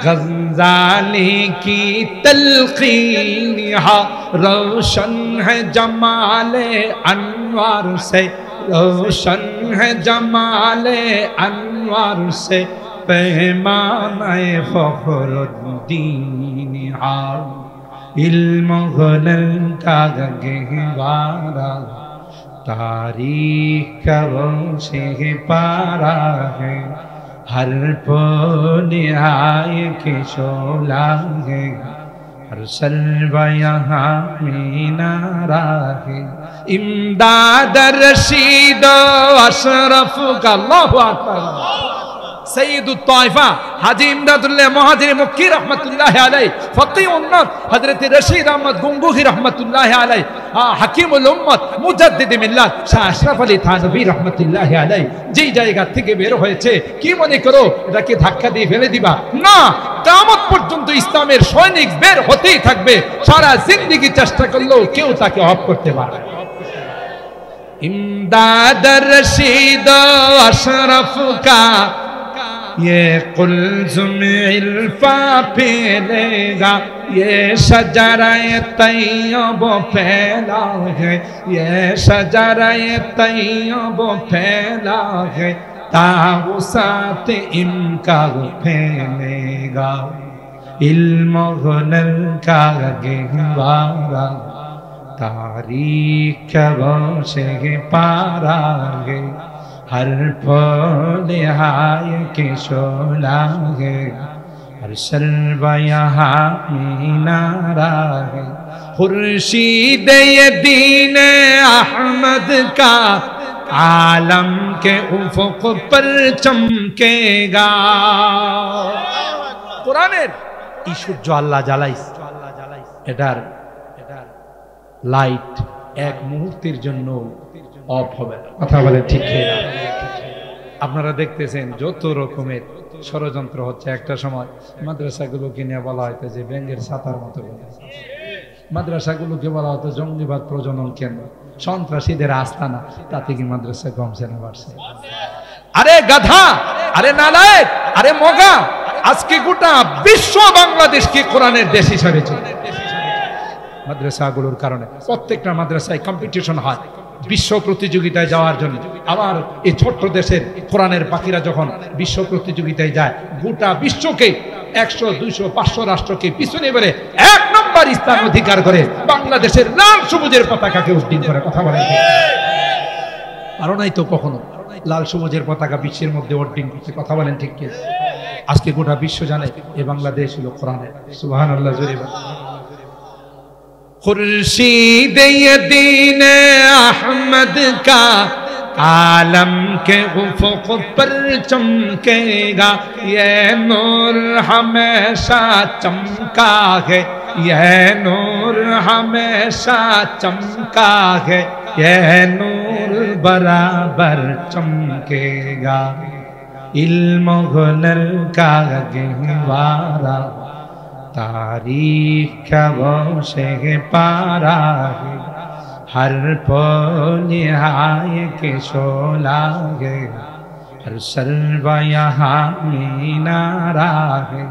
গজালি কি তলকিন হা, रोशन है जमाले अनवार से, रोशन है जमाले अनवार से, पैमाने फखरुद्दीन हा, इल्म हुनर का गहवारा तारीख का वो से पारा है, हर फूल हाय के शोला है, हर शल्वा यहाँ में नारा है। इमदाद रशीद अशरफ का अल्लाहु अकबर सईदुत ताइफा हाजी इमदादुल्लाह मुहाजिर मक्की रहमतुल्लाहि अलैहि, फकीह उम्मत हजरत रशीद अहमद गंगोही रहमतुल्लाहि अलैहि, হাকিমুল উম্মত মুজাদ্দিদ মিল্লাত শাহ আশরাফ আলী থানভী রাহমাতুল্লাহি আলাইহি যেই জায়গা থেকে বের হয়েছে কি মনে করো এটাকে ধাক্কা দিয়ে ফেলে দিবা? না, কিয়ামত পর্যন্ত ইসলামের সৈনিক বের হতেই থাকবে, সারা জিন্দেগি চেষ্টা করলেও কেউ তাকে অফ করতে পারবে না। इमदाद रशीद अशरफ का ये कुल्ज़ुम इल्फा फैलेगा, ये शजराए तैयब फैला है, ये शजराए तैयब फैला है, ताउसात इनका फैलेगा, इल्म गुनल का गहवारा तारीख से पारा गे, हर फल हाय के शोला गे, हर शर्ब यहाँ मीनारा गे, खुर्शीद ये दीन अहमद का आलम के उफुक पर चमकेगा। कुरानेर ई सूर्য আল্লাহ জ্বালাইছে, এটার লাইট এক মুহূর্তের জন্য অফ হবে না। কথা বলেন ঠিক কিনা? আপনারা দেখতেছেন যত রকমের ষড়যন্ত্র হচ্ছে। একটা সময় মাদ্রাসাগুলোকে নিয়ে বলা হয়তো যে ব্যাঙের ছাতার মতো, মাদ্রাসাগুলোকে বলা হতো জঙ্গিবাদ প্রজনন কেন্দ্র, সন্ত্রাসীদের আস্তানা। তাতে কি মাদ্রাসা কমছে না বাড়ছে? আরে গাধা, আরে নালায়েক, আরে মগা, আজকে গোটা বিশ্ব বাংলাদেশকে কোরআনের দেশ হিসাবে চলে। মাদ্রাসাগুলোর কারণে প্রত্যেকটা মাদ্রাসায় কম্পিটিশন হয় বিশ্ব প্রতিযোগিতায় যাওয়ার জন্য। আবার এই ছোট্ট দেশের কোরআনের পাখিরা যখন বিশ্ব প্রতিযোগিতায় যায়, গোটা বিশ্বকে 100, 200, 500 রাষ্ট্রকে পিছনে বেড়ে 1 নম্বর স্থান অধিকার করে বাংলাদেশের লাল সবুজের পতাকাকে উড্ডীন করে। কথা বলেন আরো নাই তো কখনো লাল সবুজের পতাকা বিশ্বের মধ্যে উড্ডীন করতে। কথা বলেন ঠিক কি? আজকে গোটা বিশ্ব জানে এই বাংলাদেশ হলো কোরআনের। সুবহানাল্লাহ জোরে বলেন। खुर्शीद ये दीन अहमद का आलम के उफुक पर चमकेगा, ये नूर हमेशा चमका है, ये नूर हमेशा चमका है, ये नूर बराबर चमकेगा, इल्म गुनल का गहवारा तारीख से पारा है, हर फल हाय के शोला है, हर शर्ब यहाँ मीनारा है,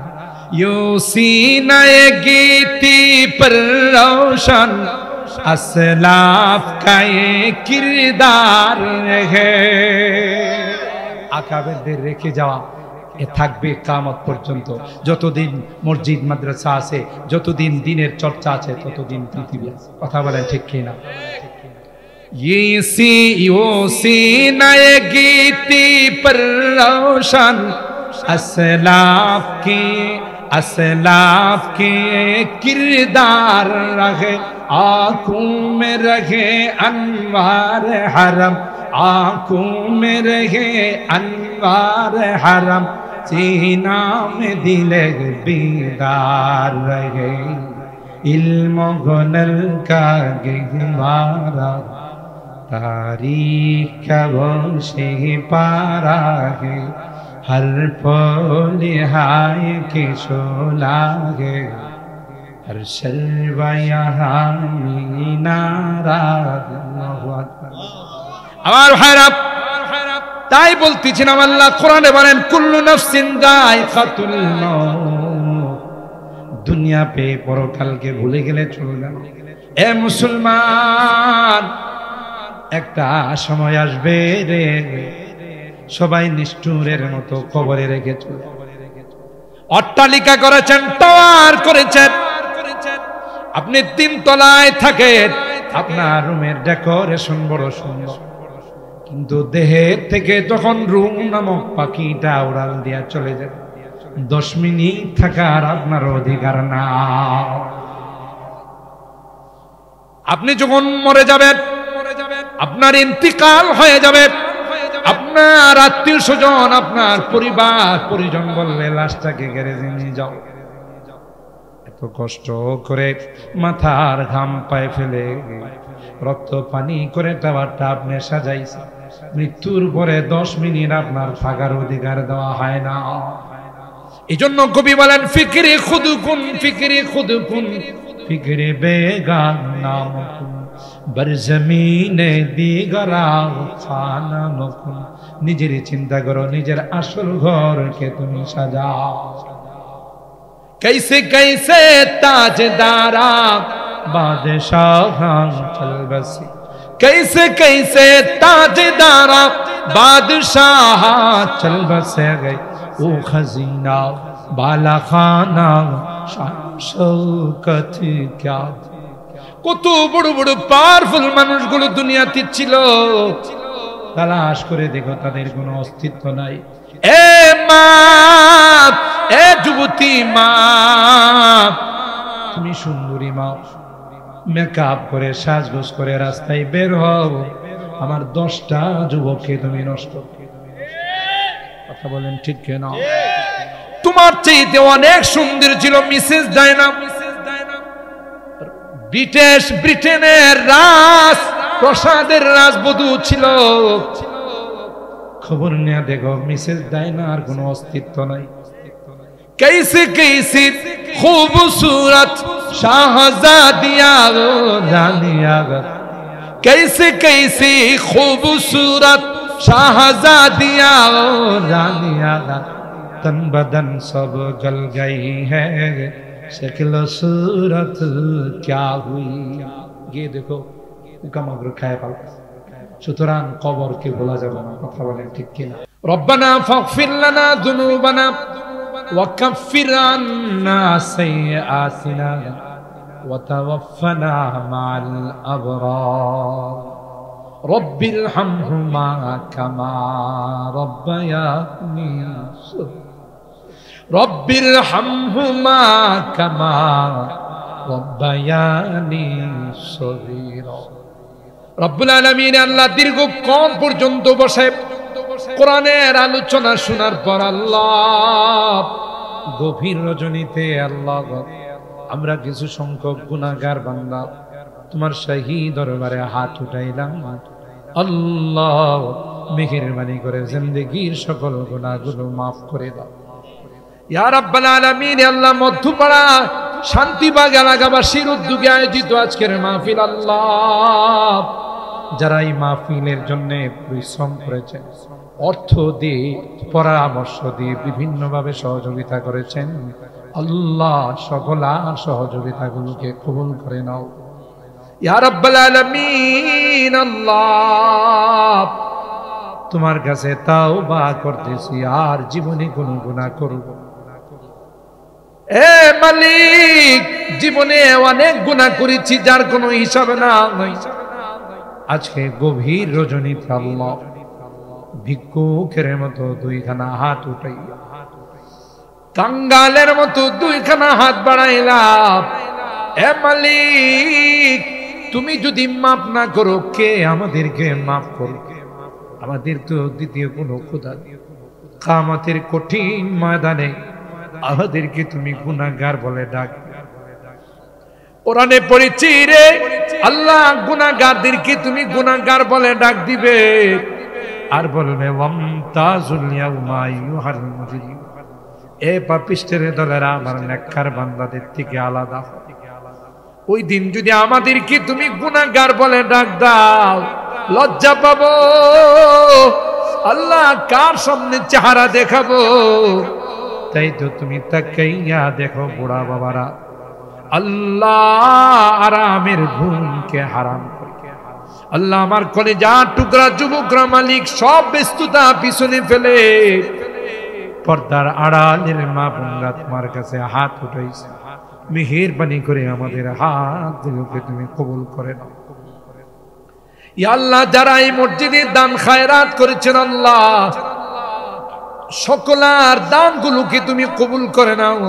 यो सीना गीती पर रोशन असलाफ का ये किरदार है। আকাবেরদের রেখে যাওয়া এ থাকবে কিয়ামত পর্যন্ত। যতদিন মসজিদ মাদ্রাসা আছে, যতদিন দ্বীনের চর্চা আছে, ততদিন পৃথিবী আছে। কথা বলেন ঠিক কি না? सीना गीती पर रोशन असलाफ के किरदार रहे, आँखों में रहे अनवार हरम, आँखों में रहे अनवार हरम, सीना में दिल बीदार रहे, इल्म गुनल का गहवारा तारीख से पारा है, हर फल हाय के शोला है, हर शर्ब यहाँ मीनारा। আমার ভাইরা, তাই বলতেছিলাম আল্লাহ কোরআনে বলেন কুল্লু নাফসিন যায়কাতুল মউত, দুনিয়া পে পরকালকে ভুলে গেলে চলবে না। এ মুসলমান, একটা সময় আসবে রে, সবাই নিষ্ঠুরের মতো কবরে রেখে চলে। অট্টালিকা করেছেন, টাওয়ার করেছেন, আপনি 3 তলায় থাকেন, আপনার রুমের ডেকোরেশন বড় সুন্দর, কিন্তু দেহের থেকে যখন রুম নামক পাখিটা উড়াল দিয়া চলে যাবে, 10 মিনিট থাকার আপনার অধিকার না। আপনি যখন মরে যাবেন, আপনার ইন্তিকাল হয়ে যাবে, আপনার আত্মীয় স্বজন, আপনার পরিবার পরিজন বলবে লাশটাকে গ্যারেজে নিয়ে যাও। এত কষ্ট করে মাথার ঘাম পায়ে ফেলে রক্ত পানি করে টাওয়ারটা আপনি সাজাইছেন, মৃত্যুর পরে 10 মিনিট আপনার থাকার অধিকার দেওয়া হয় না। এজন্য কবি বলেন ফিকরে খুদকুন ফিকরে খুদকুন ফিকরে বেগানা মকুন बर जमीने दीगरा खाना मकुन নিজের চিন্তা করো নিজের আসল ঘরকে তুমি সাজাও कैसे कैसे ताजदारा बादशाह चल बसी कैसे कैसे ताजदारा बादशाह चल बसे गए ओ खजीना बाला खाना शौकत क्या কত বড় বড় পাওয়ারফুল মানুষগুলো দুনিয়াতে ছিল তালাশ করে দেখো তাদের কোনো অস্তিত্ব নাই এ মা এ যুবতী মা তুমি সুন্দরী মা মেকআপ করে সাজগোজ করে রাস্তায় বের হও আমার 10টা যুবককে তুমি নষ্ট কথা বলেন ঠিক কেন তোমার চাইতে অনেক সুন্দর ছিল মিসেস ডায়না ব্রিটেনের রাজ প্রসাদের রাজবধূ ছিল খবর নিয়ে দেখো মিসেস ডায়নার কোনো অস্তিত্ব নাই कैसे कैसे खूबसूरत शाहजादिया रानिया कैसे कैसे खूबसूरत शाहजादिया रानिया तन बदन सब गल गई है शक्ल सूरत क्या हुई ये देखो उकामग्र खाए पाल সুতরাং কবরকে ভোলা যাবে না কথা বলেন ঠিক কিনা রব্বানা ফাগফির লানা যুনুবানা ওয়া কাফফির আন্না সাইয়্যাতিনা ওয়া তাওয়াফফানা মা'আল আবরার রব্বির হামহুমা কামা রাব্বায়ানি রব্বির হামহুমা কামা রাব্বায়ানি সগীরা রব্বুল আলামিন আল্লাহ দীর্ঘক্ষণ পর্যন্ত বসে কোরআনের আলোচনা শোনার পর আল্লাহ গভীর রজনীতে আল্লাহ আমরা কিছু সংখ্যক গুনাহগার বান্দা তোমার শাহী দরবারে হাত উঠাইলাম আল্লাহ মেহেরবানি করে জিন্দেগীর সকল গুনাহগুলো maaf করে দাও ইয়া রাব্বাল আলামিন আল্লাহ মধ্যপাড়া শান্তিবাগ এলাকাবাসীর উদ্যোগে আয়োজিত আজকের মাহফিল আল্লাহ যারা এই মাহফিলের জন্য পরিশ্রম করেছেন অর্থ দিয়ে পরামর্শ দিয়ে বিভিন্নভাবে সহযোগিতা করেছেন আল্লাহ সকল সহযোগিতাগুলোকে কবুল করে নাও ইয়া রাব্বাল আলামিন আল্লাহ তোমার কাছে তাওবা করতেছি আর জীবনে কোনো গুনাহ করব এ মালিক জীবনে অনেক গুনাহ করেছি যার কোনো হিসাব নাই আজকে গভীর রজনীতে আল্লাহ ভিক্ষুকের মতো দুইখানা হাত উঠাইয়া কাঙ্গালের মতো দুইখানা হাত বাড়াইলাম এ মালিক তুমি যদি মাফ না করো কে আমাদেরকে মাফ করো আমাদের তো দ্বিতীয় কোনো খোদা কিয়ামতের কঠিন ময়দানে আমাদেরকে তুমি গুনাহগার বলে ডাক কোরআনে পড়েছি রে আল্লাহ গুনাহগারদেরকে তুমি গুনাহগার বলে ডাক দিবে আর বলবে ওয়ামতাজুল ইয়াউমা আইয়ুহাল মুজরিম এ পাপিষ্টের দলেরা আমার নেককার বান্দাদের থেকে আলাদা ওই দিন যদি আমাদেরকে তুমি গুনাহগার বলে ডাক দাও লজ্জা পাবো আল্লাহ কার সামনে চেহারা দেখাবো তাই তো তুমি তাকাইয়া দেখো বুড়া বাবারা আল্লাহ আরামের ঘুমকে হারাম করে আল্লাহ আমার কলেজা টুকরা যুবকরা মালিক সব ব্যস্ততা পিছনে ফেলে পর্দার আড়ালের মা বোনরা তোমার কাছে হাত উঠাইছে মেহেরবানি করে আমাদের হাতগুলোকে তুমি কবুল করে নাও ইয়া আল্লাহ যারা এই মসজিদে দান খায়রাত করেছেন আল্লাহ সকলার দানগুলোকে তুমি কবুল করে নাও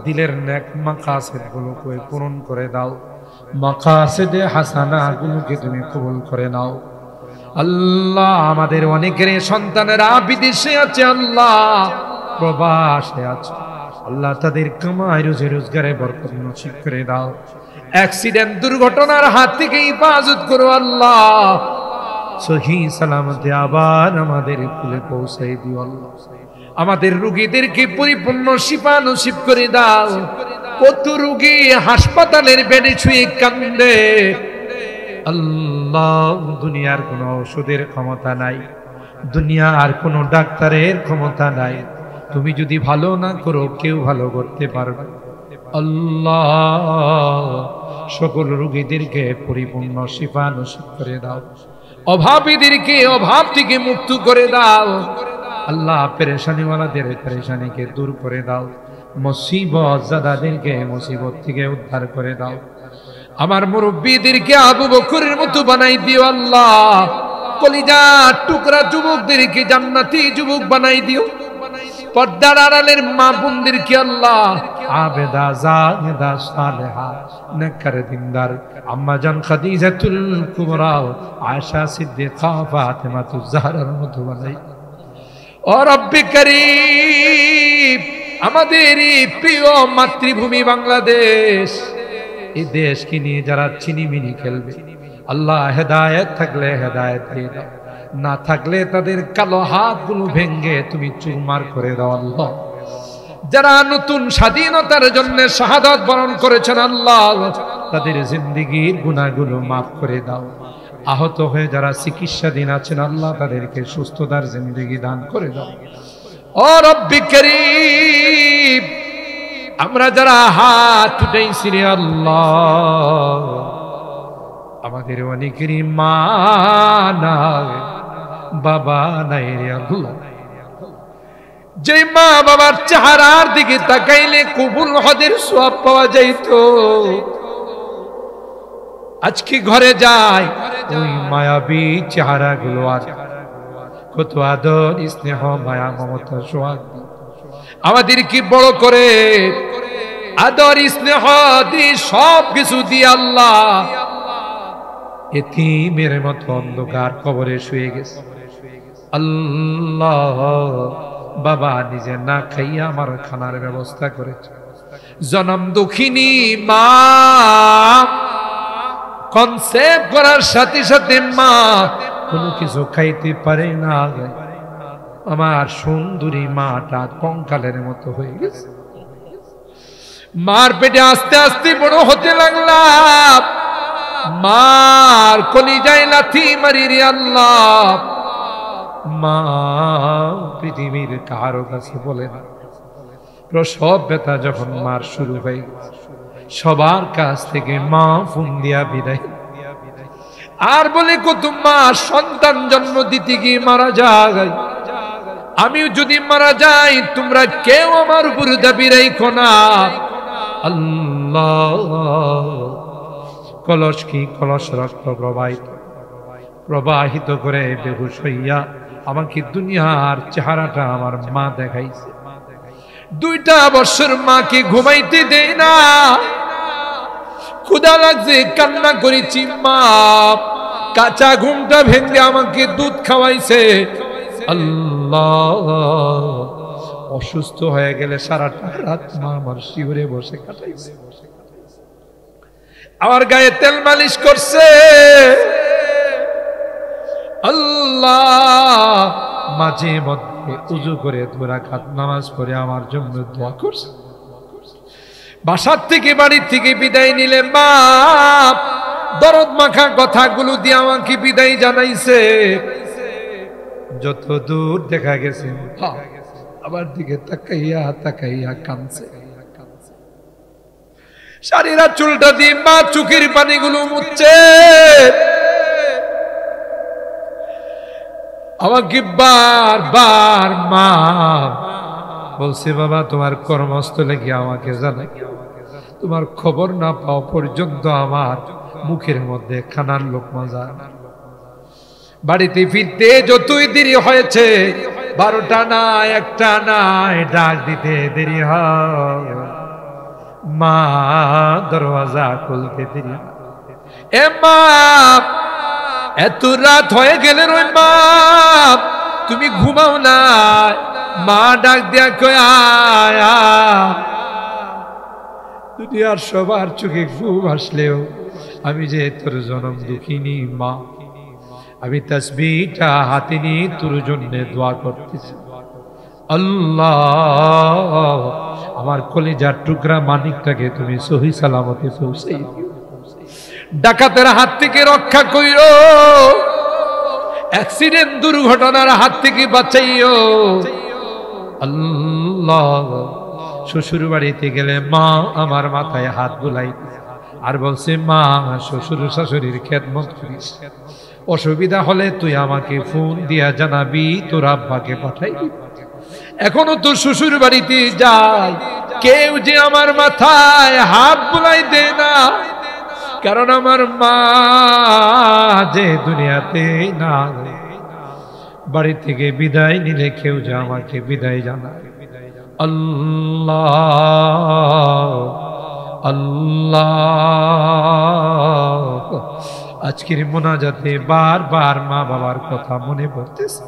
দিলের নেক মাকাসিদগুলোকে পূরণ করে দাও মাকাসিদে হাসানাগুলোকে তুমি কবুল করে নাও আল্লাহ আমাদের অনেকের সন্তানেরা বিদেশে আছে আল্লাহ প্রবাসে আছে আল্লাহ তাদের কামাই রুজি রোজগারে বরকত নসিব করে দাও অ্যাক্সিডেন্ট দুর্ঘটনার হাত থেকে হিফাজত করো আল্লাহ সহি সালামতে আবার আমাদের কুলে পৌঁছাই দিও আল্লাহ আমাদের রোগীদেরকে পরিপূর্ণ শিফা নসিব করে দাও। কত রোগী হাসপাতালের বেডে শুয়ে কান্দে, আল্লাহ দুনিয়ার কোনো ওষুধের ক্ষমতা নাই, দুনিয়ার কোনো ডাক্তারের ক্ষমতা নাই। তুমি যদি ভালো না করো কেউ ভালো করতে পারবে। আল্লাহ সকল রোগীদেরকে পরিপূর্ণ শিফা নসিব করে দাও। অভাবীদেরকে অভাব থেকে মুক্ত করে দাও। আল্লাহ পেরেশানিওয়ালাদের পেরেশানিকে দূর করে দাও। মুসিবত জাদাদেরকে মুসিবত থেকে উদ্ধার করে দাও। আমার মুরব্বীদেরকে আবু বকরের মতো বানাই দিও আল্লাহ। কলিজা টুকরা যুবকদেরকে জান্নাতি যুবক বানাই দিও। পর্দার আড়ালের মা বোনদেরকে আল্লাহ আবেদা জাহেদা সালেহা নেককার দিনদার আম্মা জান খাদিজাতুল কুবরা আয়েশা সিদ্দিকা ফাতেমাতুজ জাহরার মতো বানাই। ও রব্বে করিম, আমাদের এই প্রিয় মাতৃভূমি বাংলাদেশ, এই দেশকে নিয়ে যারা চিনিমিনি খেলবে আল্লাহ হেদায়েত থাকলে হেদায়েত দিয়ে দাও, না থাকলে তাদের কালো হাতগুলো ভেঙ্গে তুমি চুরমার করে দাও আল্লাহ। যারা নতুন স্বাধীনতার জন্য শাহাদাত বরণ করেছেন আল্লাহ, তাদের জিন্দেগীর গুনাহগুলো মাফ করে দাও। আহত হয়ে যারা চিকিৎসাধীন আছেন আল্লাহ, তাদেরকে সুস্থতার জিন্দেগি দান করে দাও। ও রব্বি করিম, আমরা যারা হাত উঠাইছি রে আল্লাহ, আমাদের অনেকেরই মা নাই, বাবা নাই রে আল্লাহ। যে মা বাবার চেহারার দিকে তাকাইলে কবুল হজের সওয়াব পাওয়া যাইত, আজকে ঘরে যায় ওই মায়াবী চেহারাগুলো আর কত আদর স্নেহ মায়া মমতা সোহাগ আমাদেরকে বড় করে আদর স্নেহ দিয়ে সব কিছু দিয়ে আল্লাহ এতিমের মতো অন্ধকার কবরে শুয়ে গেছে। আল্লাহ বাবা নিজে না খাইয়া আমার খানার ব্যবস্থা করেছে। জনম দুঃখিনী মা কনসেপ্ট করার সাথে সাথে মা কোনো কিছু খাইতে পারে না। আমার সুন্দরী মাটা কঙ্কালের মতো হয়ে গেছে। মার পেটে আস্তে আস্তে বড় হতে লাগলাম, মার কলিজায় লাথি মারি রে আল্লাহ। মা পৃথিবীর কারো কাছে বলে না। প্রসব ব্যথা যখন মার শুরু হয়ে গেছে, সবার কাছ থেকে মা ফোন দিয়া বিদায়, আর বলে কত মা সন্তান জন্ম দিতে গিয়ে মারা যায়। আমি যদি মারা যাই তোমরা কেউ আমার উপর দাবি রাখো না। আল্লাহ কলস কি কলস রক্ত প্রবাহিত করে বেহুশ হইয়া আমাকে দুনিয়ার চেহারাটা আমার মা দেখাইছে। 2টা বছর মাকে ঘুমাইতে দেয় না, ক্ষুধা লাগছে কান্না করেছি, মা কাঁচা ঘুমটা ভেঙে আমাকে দুধ খাওয়াইছে। আল্লাহ অসুস্থ হয়ে গেলে সারাটা রাত মা আমার শিউরে বসে কাটাইছে, আমার গায়ে তেল মালিশ করছে। আল্লাহ মাঝে মধ্যে উজু করে 2 রাকাত নামাজ পড়ে আমার জন্য দোয়া করছে। বাসার থেকে বাড়ির থেকে বিদায় নিলে মা দরদ মাখা কথাগুলো দিয়ে আমাকে বিদায় জানাইছে। যত দূর দেখা গেছে আমার দিকে তাকাইয়া তাকাইয়া কাঁদছে। শাড়িরা চুলটা দিয়ে মা চোখের পানিগুলো মুছছে। আমাকে বারবার মা বলছে, বাবা তোমার কর্মস্থলে গিয়ে আমাকে জানাই, তোমার খবর না পাওয়া পর্যন্ত আমার মুখের মধ্যে খানার লোকমা যায় না। বাড়িতে ফিরতে যতই দেরি হয়েছে, 12টা না 1টা নাই, ডাক দিতে দেরি হয়, মা দরওয়াজা খুলতে দেরি। এ মা এত রাত হয়ে গেলে ওই মা তুমি ঘুমাও না? মা ডাক দিয়া কয় আয়া। দুনিয়ার সবার চোখে ঘুম আসলেও আমি যে তোর জনম দুঃখিনী মা, আমি তাসবিহটা হাতে নিয়ে তোর জন্য দোয়া করতেছি। আল্লাহ আমার কলিজার টুকরা মানিকটাকে তুমি সহি সালামতে পৌঁছাই দিও, ডাকাতের হাত থেকে রক্ষা কইরো, অ্যাক্সিডেন্ট দুর্ঘটনার হাত থেকে বাঁচাইও আল্লাহ। শ্বশুর বাড়িতে গেলে মা আমার মাথায় হাত বুলাই আর বলছে, মা শ্বশুর শাশুড়ির খেদমত করিস, অসুবিধা হলে তুই আমাকে ফোন দিয়া জানাবি, তোর আব্বাকে পাঠাই দিবি। এখনো তো শ্বশুর বাড়িতে যাই, কেউ যে আমার মাথায় হাত বুলাই দেয় না, কারণ আমার মা যে দুনিয়াতে না, বাড়ি থেকে বিদায় নিলে কেউ যে আমাকে বিদায় জানায়। আল্লাহ আল্লাহ আজকের মোনাজাতে বারবার মা বাবার কথা মনে পড়তেছে।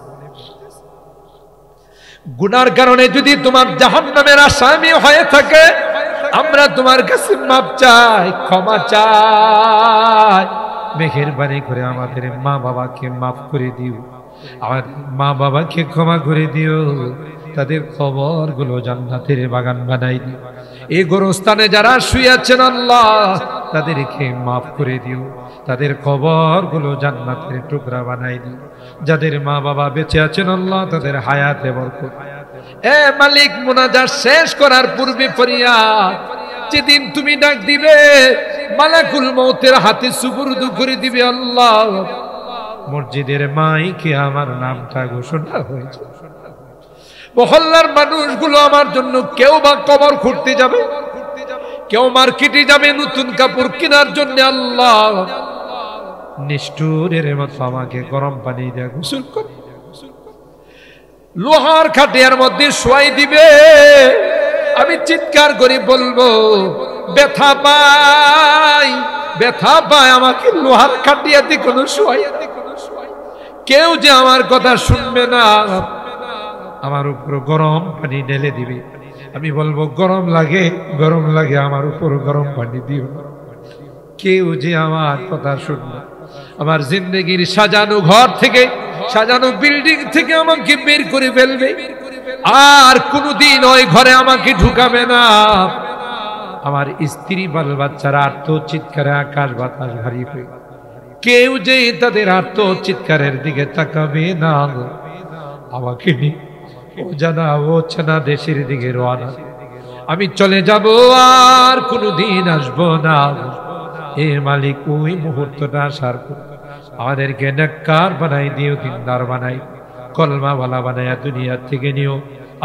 গুনার কারণে যদি তোমার জাহান্নামের আসামি হয়ে থাকে, আমরা তোমার কাছে মাপ চাই, ক্ষমা চাই, মেহেরবানি করে আমাদের মা বাবাকে মাফ করে দিও, আমার মা বাবাকে ক্ষমা করে দিও, তাদের কবরগুলো জান্নাতের বাগান বানাই দিও। এই গোরস্থানে যারা শুয়ে আছেন আল্লাহ তাদেরকে মাফ করে দিও, তাদের কবরগুলো জান্নাতের টুকরা বানাই দিও। যাদের মা বাবা বেঁচে আছেন আল্লাহ তাদের হায়াতে বরকত। এ মালিক, মুনাজাত শেষ করার পূর্বে ফরিয়াদ, যেদিন তুমি ডাক দিবে মালাকুল মউতের হাতে সুপুর্দ করে দিবে আল্লাহ, মসজিদের মাইকে আমার নামটা ঘোষণা হয়েছে, মহল্লার মানুষগুলো আমার জন্য কেউ বা কবর খুঁড়তে যাবে, কেউ মার্কেটে যাবে নতুন কাপড় কেনার জন্য, আল্লাহ নিষ্ঠুরের মতো আমাকে গরম পানি দিয়ে গোসল করে লোহার খাটিয়ার মধ্যে শোয়াই দিবে। আমি চিৎকার করে বলবো, ব্যথা পাই, ব্যথা পাই, আমাকে লোহার খাটিয়াতে কোনো শোয়াই, কেউ যে আমার কথা শুনবে না, আমার উপর গরম পানি ঢেলে দিবে। আমি বলবো, গরম লাগে, গরম লাগে, আমার উপর গরম পানি দিও না। কেউ যে আমার কথা শুনবে, আমার জিন্দগির সাজানো ঘর থেকে, সাজানো বিল্ডিং থেকে আমাকে বের করে ফেলবে, আর কোনদিন ওই ঘরে আমাকে ঢুকাবে না। আমার স্ত্রী বাল বাচ্চারা আর্ত চিৎকারে আকাশ বাতাস ভারী হয়ে, কেউ যে তাদের আর্ত চিৎকারের দিকে তাকাবে না। আমাকে নিয়ে ও জানা ও চেনা দেশের দিকে রওনা, আমি চলে যাব, আর কোনদিন আসবো না। এ মালিক, ওই মুহূর্তটা আসার পর আমাদেরকে নেককার বানাই দিও, দিনদার বানাই, কলমাওয়ালা বানাইয়া দুনিয়া থেকে নিও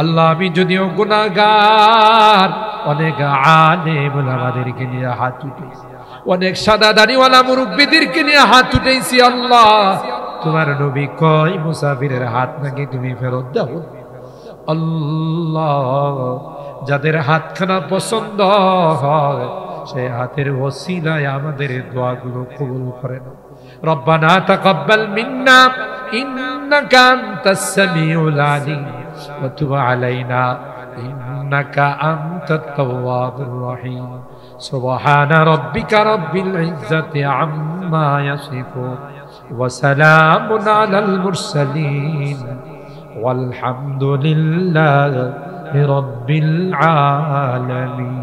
আল্লাহ। আমি যদিও গুনাহগার, অনেক আলেম ওলামাদেরকে নিয়ে হাত উঠেছি, অনেক সাদা দাড়িওয়ালা মুরব্বিদেরকে নিয়ে হাত উঠেছি আল্লাহ। তোমার নবী কয়, মুসাফিরের হাত নাকি তুমি ফেরত দাও আল্লাহ। যাদের হাতখানা পছন্দ হয় সেই হাতের ওসিলায় আমাদের দোয়াগুলো কবুল করে নাও। রব্বানা তাকাব্বাল মিন্না ইন্নাকা আনতাস সামিউল আলিম ওয়া তুব আলাইনা ইন্নাকা আনতাত তাওয়াবুর রহিম। সুবহানা রাব্বিকা রাব্বিল ইজ্জাতি আম্মা ইয়াসিফুন ওয়া সালামুন আলাল মুরসালিন والحمد لله رب العالمين।